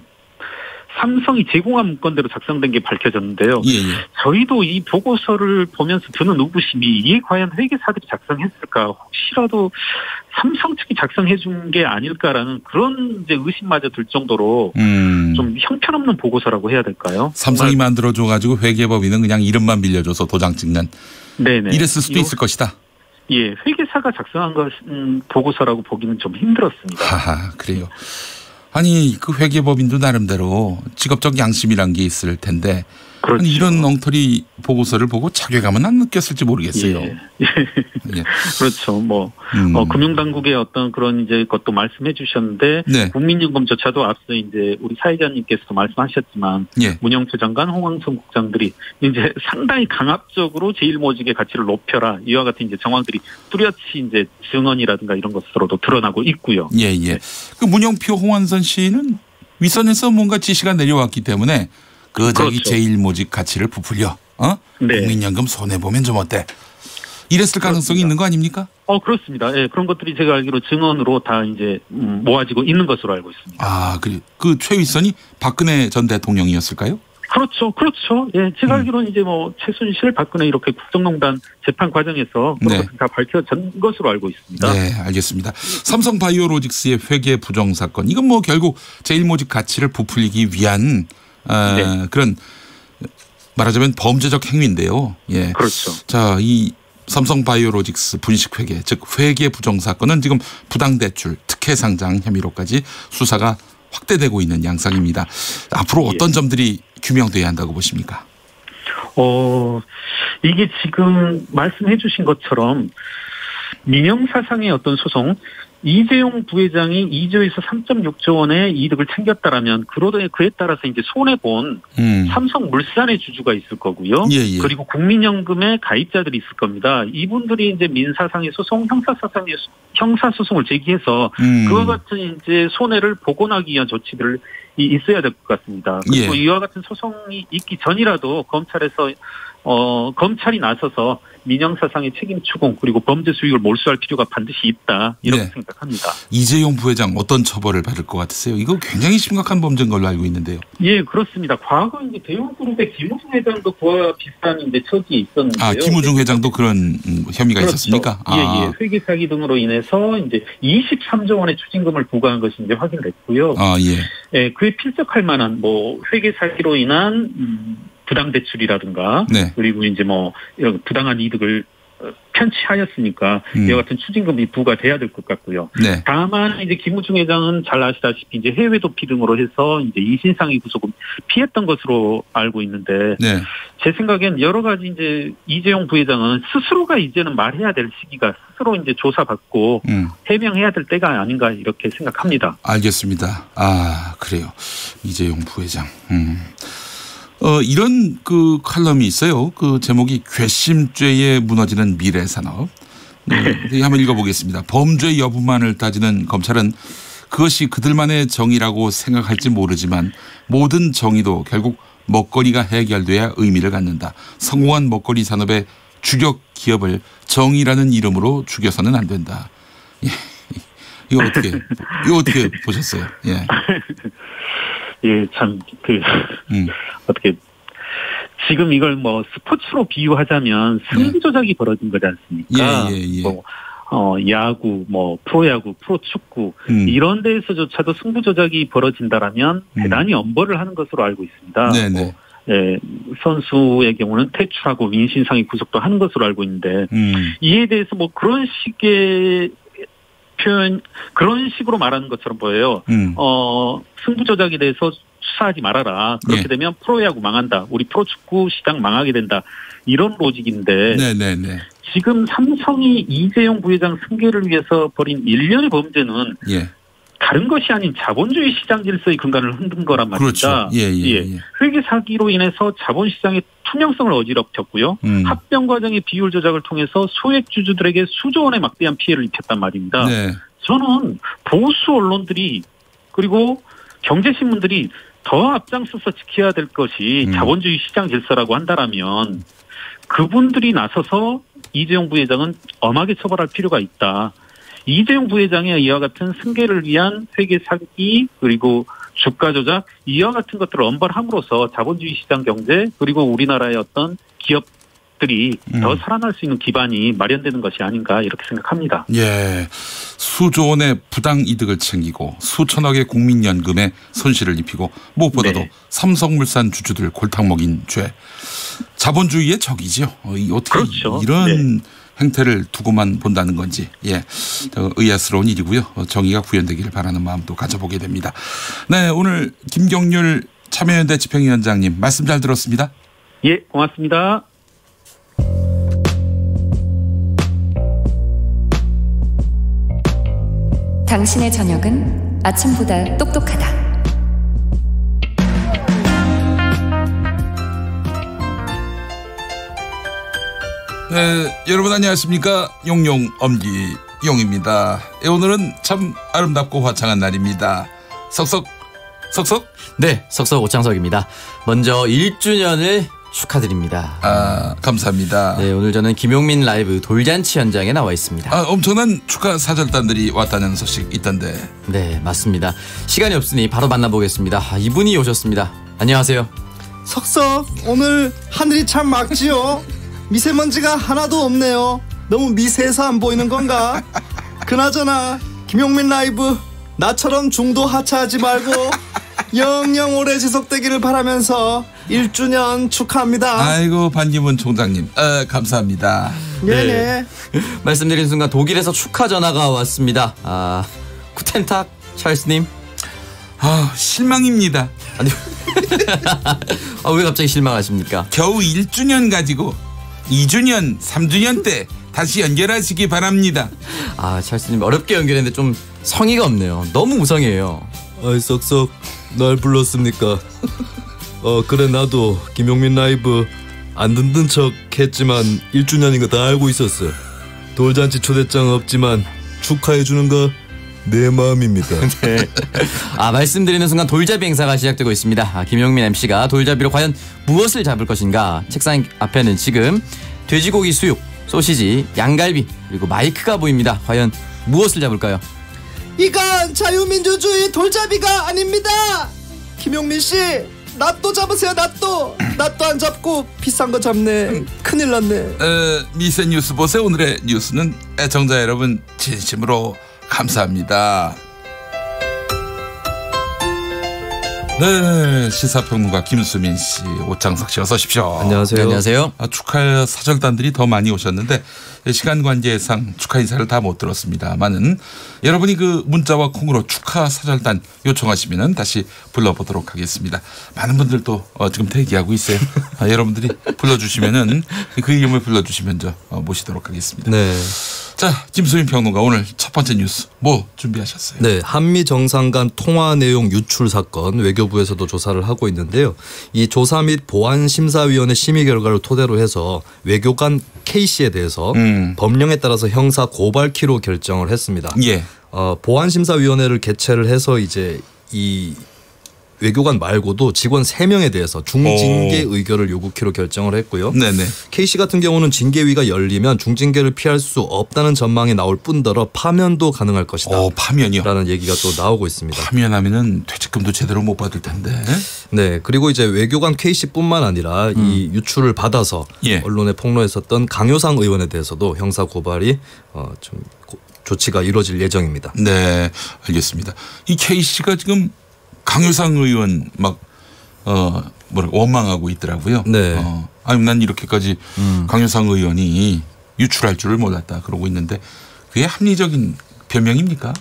[SPEAKER 13] 삼성이 제공한 문건대로 작성된 게 밝혀졌는데요. 저희도 이 보고서를 보면서 드는 의구심이 이게 과연 회계사들이 작성했을까? 혹시라도 삼성 측이 작성해 준 게 아닐까라는 그런 이제 의심마저 들 정도로 좀 형편없는 보고서라고 해야 될까요?
[SPEAKER 5] 삼성이 만들어줘가지고 회계법인은 그냥 이름만 빌려줘서 도장 찍는. 이랬을 수도 있을 것이다.
[SPEAKER 13] 회계사가 작성한 보고서라고 보기는 좀 힘들었습니다.
[SPEAKER 5] 그래요. 아니 그 회계법인도 나름대로 직업적 양심이란 게 있을 텐데 아니, 이런 엉터리 보고서를 보고 자괴감은 안 느꼈을지 모르겠어요.
[SPEAKER 13] 그렇죠. 금융당국의 어떤 그런 이제 것도 말씀해 주셨는데 국민연금조차도 앞서 이제 우리 사회자님께서도 말씀하셨지만 문영표 장관, 홍황성 국장들이 이제 상당히 강압적으로 제1모직의 가치를 높여라 이와 같은 이제 정황들이 뚜렷이 이제 증언이라든가 이런 것으로도 드러나고 있고요.
[SPEAKER 5] 그 문영표, 홍완선 씨는 윗선에서 뭔가 지시가 내려왔기 때문에 저기 제1모직 가치를 부풀려 국민연금 손해보면 좀 어때? 이랬을 가능성이 있는 거 아닙니까?
[SPEAKER 13] 그렇습니다. 그런 것들이 제가 알기로 증언으로 다 이제 모아지고 있는 것으로 알고 있습니다.
[SPEAKER 5] 그 최윗선이 박근혜 전 대통령이었을까요?
[SPEAKER 13] 그렇죠. 제가 알기로는 이제 최순실, 박근혜 이렇게 국정농단 재판 과정에서 그런 것들이 다 밝혀진 것으로 알고 있습니다.
[SPEAKER 5] 알겠습니다. 삼성바이오로직스의 회계 부정 사건, 이건 결국 제1모직 가치를 부풀리기 위한 그런 말하자면 범죄적 행위인데요.
[SPEAKER 13] 그렇죠.
[SPEAKER 5] 자, 이 삼성바이오로직스 분식회계, 즉 회계 부정 사건은 지금 부당대출, 특혜상장 혐의로까지 수사가 확대되고 있는 양상입니다. 앞으로 어떤 점들이 규명돼야 한다고 보십니까?
[SPEAKER 13] 이게 지금 말씀해 주신 것처럼 민영사상의 어떤 소송, 이재용 부회장이 2조에서 3.6조 원의 이득을 챙겼다라면 그에 따라서 이제 손해본 삼성물산의 주주가 있을 거고요. 그리고 국민연금의 가입자들이 있을 겁니다. 이분들이 이제 민사상의 소송, 형사소송을 제기해서 그와 같은 이제 손해를 복원하기 위한 조치들이 있어야 될 것 같습니다. 그리고 이와 같은 소송이 있기 전이라도 검찰이 나서서 민영사상의 책임 추궁 그리고 범죄 수익을 몰수할 필요가 반드시 있다 이렇게 생각합니다.
[SPEAKER 5] 이재용 부회장 어떤 처벌을 받을 것 같으세요? 이거 굉장히 심각한 범죄인 걸로 알고 있는데요.
[SPEAKER 13] 그렇습니다. 과거 이제 대우그룹의 김우중 회장도 그와 비슷한 이제 처지에 있었는데요.
[SPEAKER 5] 김우중 회장도 그런 혐의가 있었습니까?
[SPEAKER 13] 회계 사기 등으로 인해서 이제 23조 원의 추징금을 부과한 것이 이제 확인됐고요. 그에 필적할 만한 회계 사기로 인한 부당 대출이라든가 그리고 이제 이런 부당한 이득을 편취하였으니까 이와 같은 추징금이 부과돼야 될 것 같고요. 다만 이제 김우중 회장은 잘 아시다시피 이제 해외 도피 등으로 해서 이제 이신상의 구속을 피했던 것으로 알고 있는데 제 생각엔 여러 가지 이제 이재용 부회장은 스스로가 이제는 말해야 될 시기가 스스로 이제 조사받고 해명해야 될 때가 아닌가 이렇게 생각합니다.
[SPEAKER 5] 알겠습니다. 그래요. 이재용 부회장. 이런 그 칼럼이 있어요. 그 제목이 괘씸죄에 무너지는 미래산업. 한번 읽어보겠습니다. 범죄 여부만을 따지는 검찰은 그것이 그들만의 정의라고 생각할지 모르지만 모든 정의도 결국 먹거리가 해결돼야 의미를 갖는다. 성공한 먹거리 산업의 주력 기업을 정의라는 이름으로 죽여서는 안 된다. 이거 어떻게 보셨어요?
[SPEAKER 13] 참, 어떻게, 지금 이걸 스포츠로 비유하자면 승부 조작이 벌어진 거지 않습니까? 야구, 뭐 프로야구, 프로축구 이런 데에서조차도 승부 조작이 벌어진다라면 대단히 엄벌을 하는 것으로 알고 있습니다.
[SPEAKER 5] 네네.
[SPEAKER 13] 네, 선수의 경우는 퇴출하고 민신상의 구속도 하는 것으로 알고 있는데 이에 대해서 뭐 그런 식의 표현, 그런 식으로 말하는 것처럼 보여요. 승부 조작에 대해서 수사하지 말아라. 그렇게 되면 프로야구 망한다. 우리 프로축구 시장 망하게 된다. 이런 로직인데
[SPEAKER 5] 네네네.
[SPEAKER 13] 지금 삼성이 이재용 부회장 승계를 위해서 벌인 일련의 범죄는 다른 것이 아닌 자본주의 시장 질서의 근간을 흔든 거란 말입니다.
[SPEAKER 5] 그렇죠.
[SPEAKER 13] 회계 사기로 인해서 자본시장의 투명성을 어지럽혔고요. 합병 과정의 비율 조작을 통해서 소액 주주들에게 수조 원의 막대한 피해를 입혔단 말입니다.
[SPEAKER 5] 네.
[SPEAKER 13] 저는 보수 언론들이 그리고 경제신문들이 더 앞장서서 지켜야 될 것이 자본주의 시장 질서라고 한다라면 그분들이 나서서 이재용 부회장은 엄하게 처벌할 필요가 있다. 이재용 부회장의 이와 같은 승계를 위한 회계 사기 그리고 주가 조작 이와 같은 것들을 엄벌함으로써 자본주의 시장 경제 그리고 우리나라의 어떤 기업들이 더 살아날 수 있는 기반이 마련되는 것이 아닌가 이렇게 생각합니다.
[SPEAKER 5] 예, 수조 원의 부당 이득을 챙기고 수천억의 국민연금에 손실을 입히고 무엇보다도 삼성물산 주주들 골탕 먹인 죄. 자본주의의 적이죠. 어떻게
[SPEAKER 13] 그렇죠.
[SPEAKER 5] 이런 행태를 두고만 본다는 건지 의아스러운 일이고요. 정의가 구현되기를 바라는 마음도 가져보게 됩니다. 네, 오늘 김경률 참여연대 집행위원장님 말씀 잘 들었습니다.
[SPEAKER 13] 예, 고맙습니다.
[SPEAKER 14] 당신의 저녁은 아침보다 똑똑하다.
[SPEAKER 5] 네, 여러분 안녕하십니까. 용용 엄기용입니다. 오늘은 참 아름답고 화창한 날입니다. 석석.
[SPEAKER 15] 네, 석석 오창석입니다. 먼저 1주년을 축하드립니다.
[SPEAKER 5] 아, 감사합니다.
[SPEAKER 15] 네, 오늘 저는 김용민 라이브 돌잔치 현장에 나와 있습니다.
[SPEAKER 5] 아, 엄청난 축하 사절단들이 왔다는 소식 있던데.
[SPEAKER 15] 네, 맞습니다. 시간이 없으니 바로 만나보겠습니다. 이분이 오셨습니다. 안녕하세요.
[SPEAKER 16] 석석, 오늘 하늘이 참 맑지요? 미세먼지가 하나도 없네요. 너무 미세해서 안 보이는 건가? 그나저나 김용민 라이브 나처럼 중도 하차하지 말고 영영 오래 지속되기를 바라면서 1주년 축하합니다.
[SPEAKER 5] 아이고 반기문 총장님 감사합니다.
[SPEAKER 16] 네네.
[SPEAKER 15] 말씀드린 순간 독일에서 축하 전화가 왔습니다. 쿠텐탁 찰스님.
[SPEAKER 5] 실망입니다.
[SPEAKER 15] 아니 왜 갑자기 실망하십니까?
[SPEAKER 5] 겨우 1주년 가지고 2주년 3주년 때 다시 연결하시기 바랍니다.
[SPEAKER 15] 찰스님 어렵게 연결했는데 좀 성의가 없네요. 너무 무성의해요.
[SPEAKER 17] 아이 썩썩 날 불렀습니까? 그래 나도 김용민 라이브 안 듣는 척 했지만 1주년인 거 다 알고 있었어. 돌잔치 초대장 없지만 축하해주는 거 내 마음입니다.
[SPEAKER 15] 네. 말씀드리는 순간 돌잡이 행사가 시작되고 있습니다. 김용민 MC가 돌잡이로 과연 무엇을 잡을 것인가. 책상 앞에는 지금 돼지고기 수육, 소시지, 양갈비 그리고 마이크가 보입니다. 과연 무엇을 잡을까요?
[SPEAKER 16] 이건 자유민주주의 돌잡이가 아닙니다. 김용민씨 낫또 잡으세요. 낫또 안 잡고 비싼 거 잡네. 큰일 났네.
[SPEAKER 5] 미세 뉴스 보세요. 오늘의 뉴스는 애청자 여러분 진심으로 감사합니다. 네, 시사평론가 김수민 씨, 오창석 씨 어서 오십시오.
[SPEAKER 17] 안녕하세요.
[SPEAKER 15] 네, 안녕하세요.
[SPEAKER 5] 축하 사절단들이 더 많이 오셨는데 시간 관계상 축하 인사를 다 못 들었습니다만은 여러분이 그 문자와 콩으로 축하 사절단 요청하시면은 다시 불러보도록 하겠습니다. 많은 분들도 지금 대기하고 있어요. 여러분들이 불러주시면은 그 이름을 불러주시면 모시도록 하겠습니다.
[SPEAKER 17] 네.
[SPEAKER 5] 자, 김수민 평론가 오늘 첫 번째 뉴스 뭐 준비하셨어요?
[SPEAKER 17] 네, 한미 정상 간 통화 내용 유출 사건 외교부에서도 조사를 하고 있는데요. 이 조사 및 보안심사위원회 심의 결과를 토대로 해서 외교관 K씨에 대해서 법령에 따라서 형사 고발키로 결정을 했습니다.
[SPEAKER 5] 예.
[SPEAKER 17] 보안심사위원회를 개최를 해서 이제 이 외교관 말고도 직원 3명에 대해서 중징계 의결을 요구키로 결정을 했고요.
[SPEAKER 5] 네네.
[SPEAKER 17] K씨 같은 경우는 징계위가 열리면 중징계를 피할 수 없다는 전망이 나올 뿐더러 파면도 가능할 것이다.
[SPEAKER 5] 파면이요?
[SPEAKER 17] 라는 얘기가 또 나오고 있습니다.
[SPEAKER 5] 파면하면은 퇴직금도 제대로 못 받을 텐데.
[SPEAKER 17] 네. 그리고 이제 외교관 K씨뿐만 아니라 이 유출을 받아서 언론에 폭로했었던 강효상 의원에 대해서도 형사 고발이 좀 조치가 이루어질 예정입니다.
[SPEAKER 5] 네, 알겠습니다. 이 K씨가 지금 강효상 의원 막 원망하고 있더라고요.
[SPEAKER 17] 네.
[SPEAKER 5] 아니 난 이렇게까지 강효상 의원이 유출할 줄을 몰랐다 그러고 있는데 그게 합리적인 변명입니까?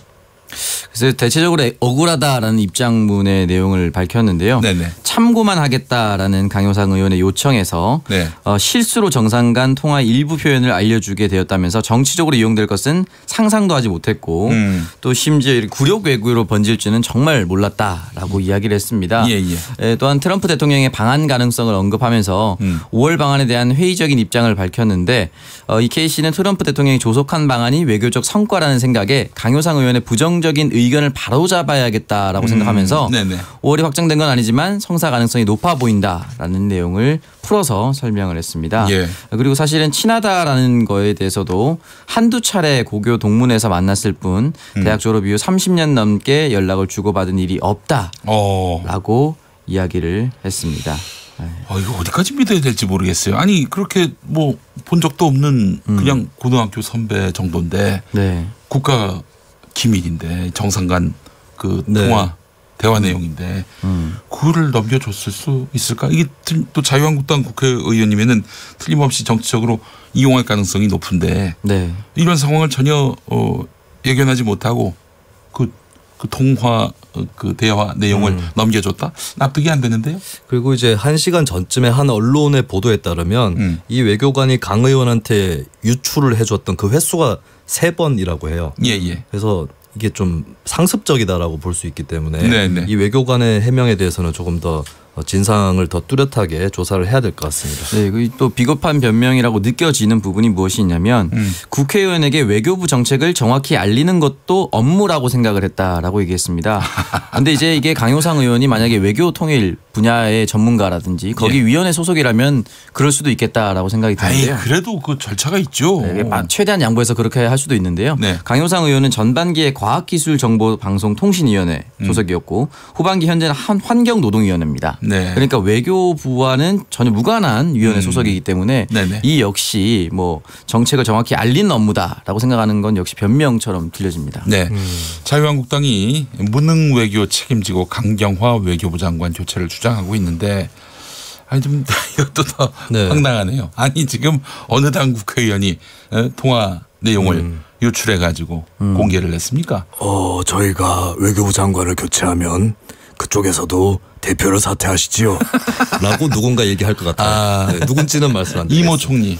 [SPEAKER 15] 그래서 대체적으로 억울하다라는 입장문의 내용을 밝혔는데요.
[SPEAKER 5] 네네.
[SPEAKER 15] 참고만 하겠다라는 강효상 의원의 요청에서 실수로 정상 간 통화 일부 표현을 알려주게 되었다면서 정치적으로 이용될 것은 상상도 하지 못했고 또 심지어 굴욕 외교로 번질 줄은 정말 몰랐다라고 이야기를 했습니다. 또한 트럼프 대통령의 방한 가능성을 언급하면서 5월 방안에 대한 회의적인 입장을 밝혔는데 이 K씨는 트럼프 대통령이 조속한 방안이 외교적 성과라는 생각에 강효상 의원의 부정적인 의견을 바로잡아야겠다라고 생각하면서 5월이 확정된 건 아니지만 성사 가능성이 높아 보인다라는 내용을 풀어서 설명을 했습니다. 그리고 사실은 친하다라는 거에 대해서도 한두 차례 고교 동문회에서 만났을 뿐 대학 졸업 이후 30년 넘게 연락을 주고받은 일이 없다라고 이야기를 했습니다.
[SPEAKER 5] 이거 어디까지 믿어야 될지 모르겠어요. 아니 그렇게 뭐 본 적도 없는 그냥 고등학교 선배 정도인데 국가 기밀인데 정상 간 그 통화 대화 내용인데 그거를 넘겨줬을 수 있을까? 이게 또 자유한국당 국회의원이면은 틀림없이 정치적으로 이용할 가능성이 높은데 이런 상황을 전혀 예견하지 못하고 그 통화 그 대화 내용을 넘겨줬다? 납득이 안 되는데요.
[SPEAKER 17] 그리고 이제 1시간 전쯤에 한 언론의 보도에 따르면 이 외교관이 강 의원한테 유출을 해줬던 그 횟수가 3번이라고 해요. 그래서 이게 좀 상습적이다라고 볼 수 있기 때문에 이 외교관의 해명에 대해서는 조금 더 진상을 더 뚜렷하게 조사를 해야 될 것 같습니다.
[SPEAKER 15] 네, 또 비겁한 변명이라고 느껴지는 부분이 무엇이 있냐면 국회의원에게 외교부 정책을 정확히 알리는 것도 업무라고 생각을 했다라고 얘기했습니다. 그런데 이제 이게 강효상 의원이 만약에 외교 통일 분야의 전문가라든지 거기 위원회 소속이라면 그럴 수도 있겠다라고 생각이 드는데요.
[SPEAKER 5] 그래도 그 절차가 있죠.
[SPEAKER 15] 최대한 양보해서 그렇게 할 수도 있는데요. 강효상 의원은 전반기에 과학기술정보방송통신위원회 소속이었고 후반기 현재는 환경노동위원회입니다. 그러니까 외교부와는 전혀 무관한 위원회 소속이기 때문에 이 역시 뭐 정책을 정확히 알리는 업무다라고 생각하는 건 역시 변명처럼 들려집니다.
[SPEAKER 5] 자유한국당이 무능 외교 책임지고 강경화 외교부 장관 교체를 주장하고 있는데 아니 좀 이것도 더 황당하네요. 아니 지금 어느 당 국회의원이 통화 내용을 유출해 가지고 공개를 했습니까?
[SPEAKER 18] 저희가 외교부 장관을 교체하면 그쪽에서도 대표를 사퇴하시지요.
[SPEAKER 17] 라고 누군가 얘기할 것 같아요. 누군지는 말씀 안 드리겠습니다.
[SPEAKER 5] 이모 총리.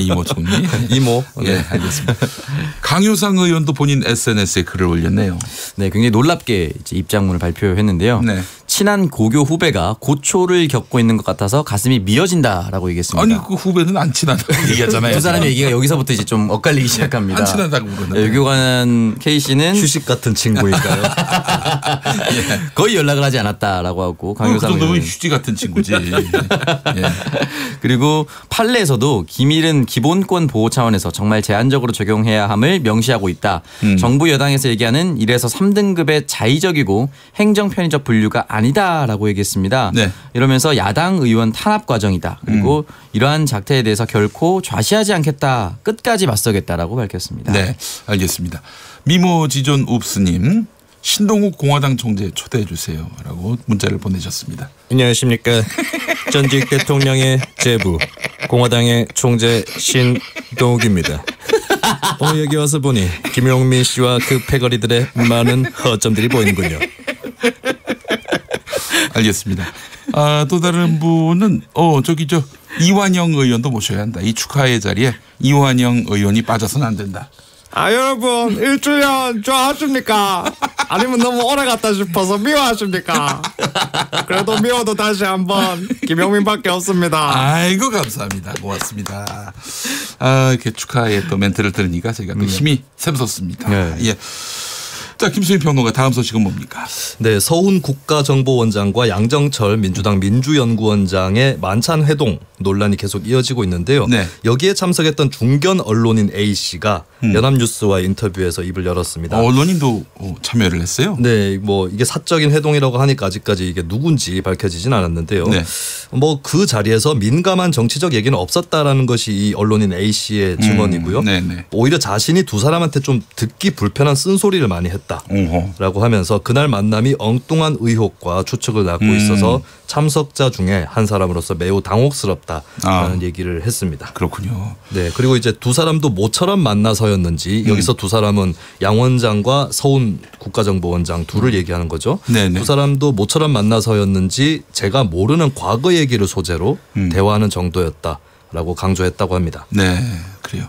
[SPEAKER 5] 이모 총리.
[SPEAKER 17] 이모.
[SPEAKER 5] 알겠습니다. 강효상 의원도 본인 SNS에 글을 올렸네요.
[SPEAKER 15] 굉장히 놀랍게 이제 입장문을 발표했는데요. 친한 고교 후배가 고초를 겪고 있는 것 같아서 가슴이 미어진다라고 얘기했습니다.
[SPEAKER 5] 아니 그 후배는 안 친하다고 얘기하잖아요.
[SPEAKER 15] 두 사람의 얘기가 여기서부터 이제 좀 엇갈리기 시작합니다.
[SPEAKER 5] 안 친하다고 그러는데.
[SPEAKER 15] 외교관 K씨는
[SPEAKER 17] 휴식 같은 친구일까요?
[SPEAKER 15] 거의 연락을 하지 않았다라고 하고 강효상
[SPEAKER 5] 그 정도면 휴지 같은 친구지.
[SPEAKER 15] 그리고 판례에서도 기밀은 기본권 보호 차원에서 정말 제한적으로 적용해야 함을 명시하고 있다. 정부 여당에서 얘기하는 1에서 3등급의 자의적이고 행정편의적 분류가 아니다라고 얘기했습니다. 이러면서 야당 의원 탄압 과정이다. 그리고 이러한 작태에 대해서 결코 좌시하지 않겠다. 끝까지 맞서겠다라고 밝혔습니다.
[SPEAKER 5] 네, 알겠습니다. 미모지존 읍스님. 신동욱 공화당 총재 초대해 주세요라고 문자를 보내셨습니다.
[SPEAKER 19] 안녕하십니까. 전직 대통령의 제부 공화당의 총재 신동욱입니다. 여기 와서 보니 김용민 씨와 그 패거리들의 많은 허점들이 보이는군요.
[SPEAKER 5] 알겠습니다. 또 다른 분은 이완영 의원도 모셔야 한다. 이 축하의 자리에 이완영 의원이 빠져서는 안 된다.
[SPEAKER 16] 여러분 1주년 좋아하십니까? 아니면 너무 오래 갔다 싶어서 미워하십니까? 그래도 미워도 다시 한번 김용민밖에 없습니다.
[SPEAKER 5] 아이고 감사합니다. 고맙습니다. 이렇게 축하의 또 멘트를 들으니까 저희가 또 힘이 샘솟습니다. 자, 김수민 평론가 다음 소식은 뭡니까?
[SPEAKER 19] 네, 서훈 국가정보원장과 양정철 민주당 민주연구원장의 만찬 회동 논란이 계속 이어지고 있는데요.
[SPEAKER 5] 네.
[SPEAKER 19] 여기에 참석했던 중견 언론인 A씨가 연합뉴스와의 인터뷰에서 입을 열었습니다.
[SPEAKER 5] 언론인도 참여를 했어요?
[SPEAKER 19] 네, 뭐 이게 사적인 회동이라고 하니까 아직까지 이게 누군지 밝혀지진 않았는데요.
[SPEAKER 5] 네.
[SPEAKER 19] 뭐 그 자리에서 민감한 정치적 얘기는 없었다라는 것이 이 언론인 A씨의 증언이고요.
[SPEAKER 5] 네네.
[SPEAKER 19] 오히려 자신이 두 사람한테 좀 듣기 불편한 쓴소리를 많이 했다라고 하면서 그날 만남이 엉뚱한 의혹과 추측을 낳고 있어서 참석자 중에 한 사람으로서 매우 당혹스럽다라는 얘기를 했습니다.
[SPEAKER 5] 그렇군요.
[SPEAKER 19] 네, 그리고 이제 두 사람도 모처럼 만나서였는지 여기서 두 사람은 양 원장과 서훈 국가정보원장 둘을 얘기하는 거죠.
[SPEAKER 5] 네네.
[SPEAKER 19] 두 사람도 모처럼 만나서였는지 제가 모르는 과거 얘기를 소재로 대화하는 정도였다라고 강조했다고 합니다.
[SPEAKER 5] 네, 그래요.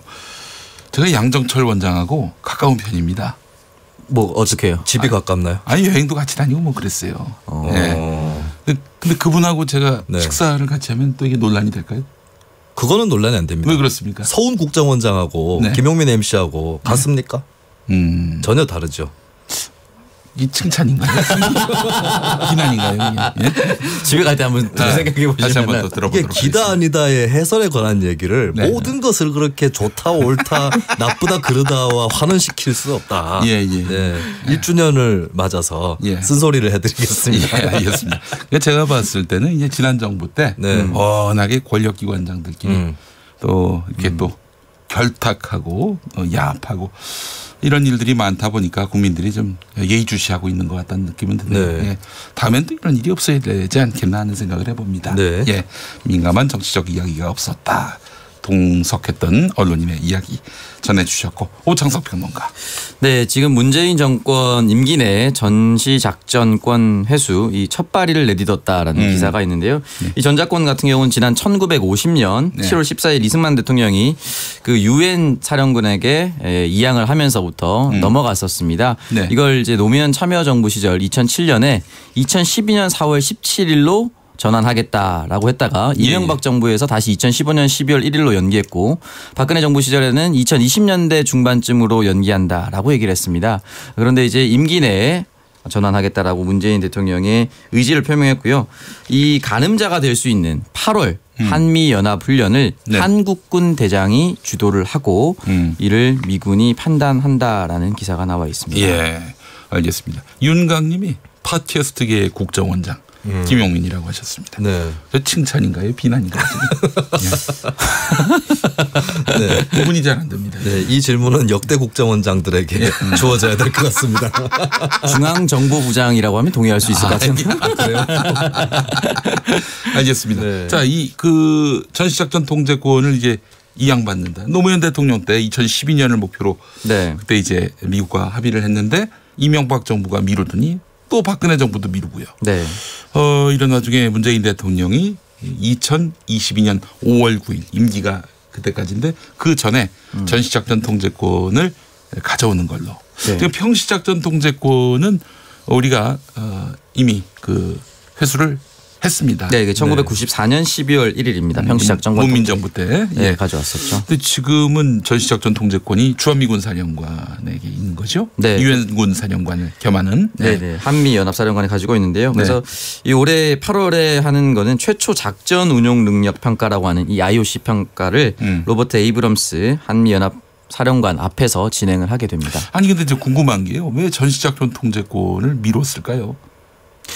[SPEAKER 5] 제가 양정철 원장하고 가까운 편입니다.
[SPEAKER 15] 뭐 어떻게 해요?
[SPEAKER 19] 집이 가깝나요?
[SPEAKER 5] 아니, 여행도 같이 다니고 뭐 그랬어요. 네. 근데 그분하고 제가 식사를 같이 하면 또 이게 논란이 될까요?
[SPEAKER 19] 그거는 논란이 안 됩니다.
[SPEAKER 5] 왜 그렇습니까?
[SPEAKER 19] 서훈 국정원장하고 김용민 MC하고 같습니까? 전혀 다르죠.
[SPEAKER 5] 이 칭찬인가요? 비난인가요? 예?
[SPEAKER 19] 집에 갈 때 한번 생각해 보시면
[SPEAKER 5] 다시 한번 또 들어보도록
[SPEAKER 19] 이게 기다 아니다의 해설에 관한 얘기를
[SPEAKER 5] 네.
[SPEAKER 19] 모든 것을 그렇게 좋다 옳다 나쁘다 그러다와 환원시킬 수 없다.
[SPEAKER 5] 예.
[SPEAKER 19] 네. 1주년을 맞아서 쓴소리를 해드리겠습니다.
[SPEAKER 5] 예, 알겠습니다. 그러니까 제가 봤을 때는 이제 지난 정부 때 워낙에 권력기관장들끼리 또 이렇게 또 결탁하고 야합하고 이런 일들이 많다 보니까 국민들이 좀 예의주시하고 있는 것 같다는 느낌은 드네요.
[SPEAKER 19] 네.
[SPEAKER 5] 예. 다음엔 또 이런 일이 없어야 되지 않겠나 하는 생각을 해봅니다.
[SPEAKER 19] 네.
[SPEAKER 5] 예. 민감한 정치적 이야기가 없었다. 동석했던 언론인의 이야기 전해주셨고, 오창석 평론가.
[SPEAKER 15] 네, 지금 문재인 정권 임기 내 전시작전권 회수 이 첫 발의를 내딛었다라는 기사가 있는데요. 이 전작권 같은 경우는 지난 1950년 7월 14일 이승만 대통령이 그 UN 사령관에게 이양을 하면서부터 넘어갔었습니다.
[SPEAKER 5] 네.
[SPEAKER 15] 이걸 이제 노무현 참여정부 시절 2007년에 2012년 4월 17일로 전환하겠다라고 했다가 이명박 정부에서 다시 2015년 12월 1일로 연기했고 박근혜 정부 시절에는 2020년대 중반쯤으로 연기한다라고 얘기를 했습니다. 그런데 이제 임기 내에 전환하겠다라고 문재인 대통령의 의지를 표명했고요. 이 가늠자가 될 수 있는 8월 한미연합훈련을 한국군 대장이 주도를 하고 이를 미군이 판단한다라는 기사가 나와 있습니다.
[SPEAKER 5] 예, 알겠습니다. 윤강님이 팟캐스트계의 국정원장. 김용민이라고 하셨습니다.
[SPEAKER 19] 네.
[SPEAKER 5] 칭찬인가요? 비난인가요? 네. 구분이 잘 안 됩니다.
[SPEAKER 19] 네, 이 질문은 역대 국정원장들에게 주어져야 될 것 같습니다.
[SPEAKER 15] 중앙정보부장이라고 하면 동의할 수 있을 것 같은데.
[SPEAKER 19] 그래요?
[SPEAKER 5] 알겠습니다. 네. 자, 이 그 전시작전 통제권을 이제 이양받는다. 노무현 대통령 때 2012년을 목표로 그때 이제 미국과 합의를 했는데 이명박 정부가 미루더니 또 박근혜 정부도 미루고요.
[SPEAKER 15] 네.
[SPEAKER 5] 이런 와중에 문재인 대통령이 2022년 5월 9일 임기가 그때까지인데 그 전에 전시작전 통제권을 가져오는 걸로. 네. 평시작전 통제권은 우리가 이미 그 회수를 했습니다.
[SPEAKER 15] 네, 1994년 12월 1일입니다. 평시작전권.
[SPEAKER 5] 문민정부 때
[SPEAKER 15] 네, 가져왔었죠.
[SPEAKER 5] 근데 지금은 전시작전 통제권이 주한미군 사령관에게 있는 거죠.
[SPEAKER 15] 네.
[SPEAKER 5] 유엔군 사령관을 겸하는.
[SPEAKER 15] 네. 한미연합사령관이 가지고 있는데요. 그래서 이 올해 8월에 하는 거는 최초 작전 운용 능력 평가라고 하는 이 IOC 평가를 로버트 에이브럼스 한미연합 사령관 앞에서 진행을 하게 됩니다.
[SPEAKER 5] 아니 근데 이제 궁금한 게요. 왜 전시작전 통제권을 미뤘을까요?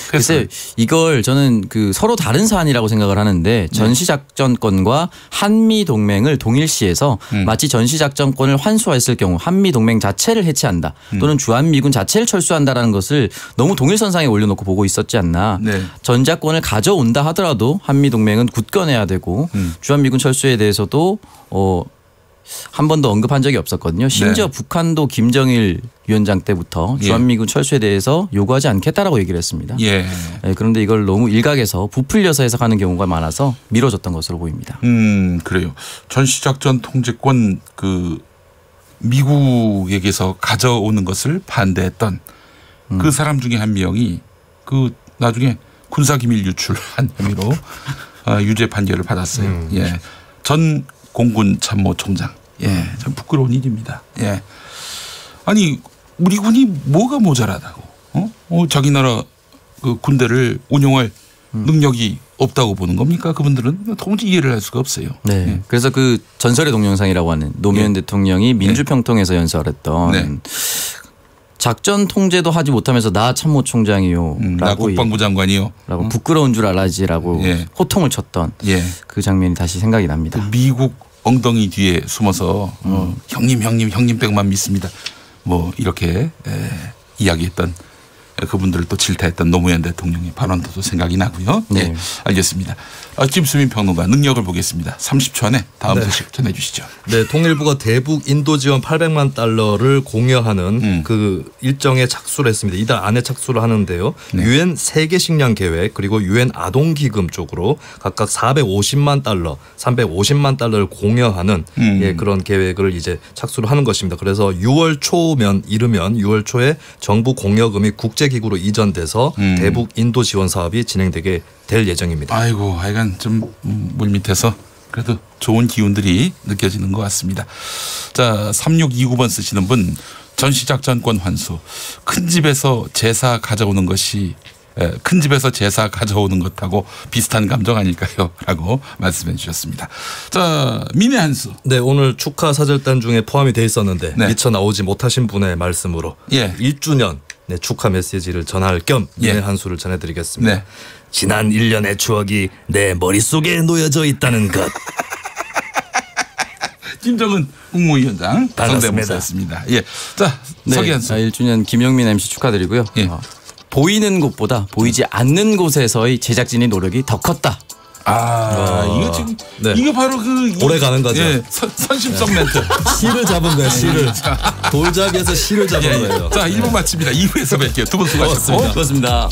[SPEAKER 15] 글쎄 이걸 저는 그 서로 다른 사안이라고 생각을 하는데 전시작전권과 한미동맹을 동일시해서 마치 전시작전권을 환수했을 경우 한미동맹 자체를 해체한다 또는 주한미군 자체를 철수한다라는 것을 너무 동일선상에 올려놓고 보고 있었지 않나. 전자권을 가져온다 하더라도 한미동맹은 굳건해야 되고 주한미군 철수에 대해서도 한 번도 언급한 적이 없었거든요. 심지어 북한도 김정일 위원장 때부터 주한미군 철수에 대해서 요구하지 않겠다라고 얘기를 했습니다. 그런데 이걸 너무 일각에서 부풀려서 해석하는 경우가 많아서 미뤄졌던 것으로 보입니다.
[SPEAKER 5] 그래요. 전시작전 통제권 그 미국에게서 가져오는 것을 반대했던 그 사람 중에 한 명이 그 나중에 군사기밀 유출한 혐의로 유죄 판결을 받았어요. 전 공군 참모총장. 참 부끄러운 일입니다. 아니 우리 군이 뭐가 모자라다고? 자기 나라 그 군대를 운용할 능력이 없다고 보는 겁니까? 그분들은 도무지 이해를 할 수가 없어요.
[SPEAKER 15] 네. 네. 그래서 그 전설의 동영상이라고 하는 노무현 대통령이 민주평통에서 연설했던 작전 통제도 하지 못하면서 나 참모총장이요.
[SPEAKER 5] 나 국방부 장관이요.
[SPEAKER 15] 라고 부끄러운 줄 알아지라고 호통을 쳤던 그 장면이 다시 생각이 납니다.
[SPEAKER 5] 그 미국 엉덩이 뒤에 숨어서 형님 백만 믿습니다. 뭐 이렇게 이야기했던 그분들을 또 질타했던 노무현 대통령의 발언도 또 생각이 나고요. 네, 알겠습니다. 김수민 평론가 능력을 보겠습니다. 30초 안에 다음 소식 전해주시죠.
[SPEAKER 19] 네, 통일부가 대북 인도 지원 800만 달러를 공여하는 그 일정에 착수를 했습니다. 이달 안에 착수를 하는데요. 유엔 세계 식량 계획 그리고 유엔 아동 기금 쪽으로 각각 450만 달러, 350만 달러를 공여하는 그런 계획을 이제 착수를 하는 것입니다. 그래서 6월 초면 이르면 6월 초에 정부 공여금이 국제기구로 이전돼서 대북 인도 지원 사업이 진행되게 될 예정입니다.
[SPEAKER 5] 아이고, 하여간 좀 물밑에서 그래도 좋은 기운들이 느껴지는 것 같습니다. 자, 3629번 쓰시는 분, 전시작전권 환수. 큰 집에서 제사 가져오는 것이 큰 집에서 제사 가져오는 것하고 비슷한 감정 아닐까요? 라고 말씀해 주셨습니다. 자, 민의 한수.
[SPEAKER 19] 네, 오늘 축하 사절단 중에 포함이 돼 있었는데 미처 나오지 못하신 분의 말씀으로 1주년 축하 메시지를 전할 겸 민의 한수를 전해드리겠습니다. 지난 1년의 추억이 내 머릿속에 놓여져 있다는 것.
[SPEAKER 5] 김정은 국무위원장
[SPEAKER 19] 반갑습니다.
[SPEAKER 5] 예, 자, 서기한수.
[SPEAKER 15] 1주년 김용민 MC 축하드리고요. 보이는 곳보다 보이지 않는 곳에서의 제작진의 노력이 더 컸다.
[SPEAKER 5] 이거 지금 이게 바로 그
[SPEAKER 19] 오래 가는 거죠.
[SPEAKER 5] 선심성 멘트.
[SPEAKER 19] 실을 잡은 거야. 실을. 돌잡이에서 실을 잡은 거예요.
[SPEAKER 5] 자, 1부 마칩니다. 2부에서 뵐게요. 두 분 수고하셨습니다.
[SPEAKER 15] 고맙습니다.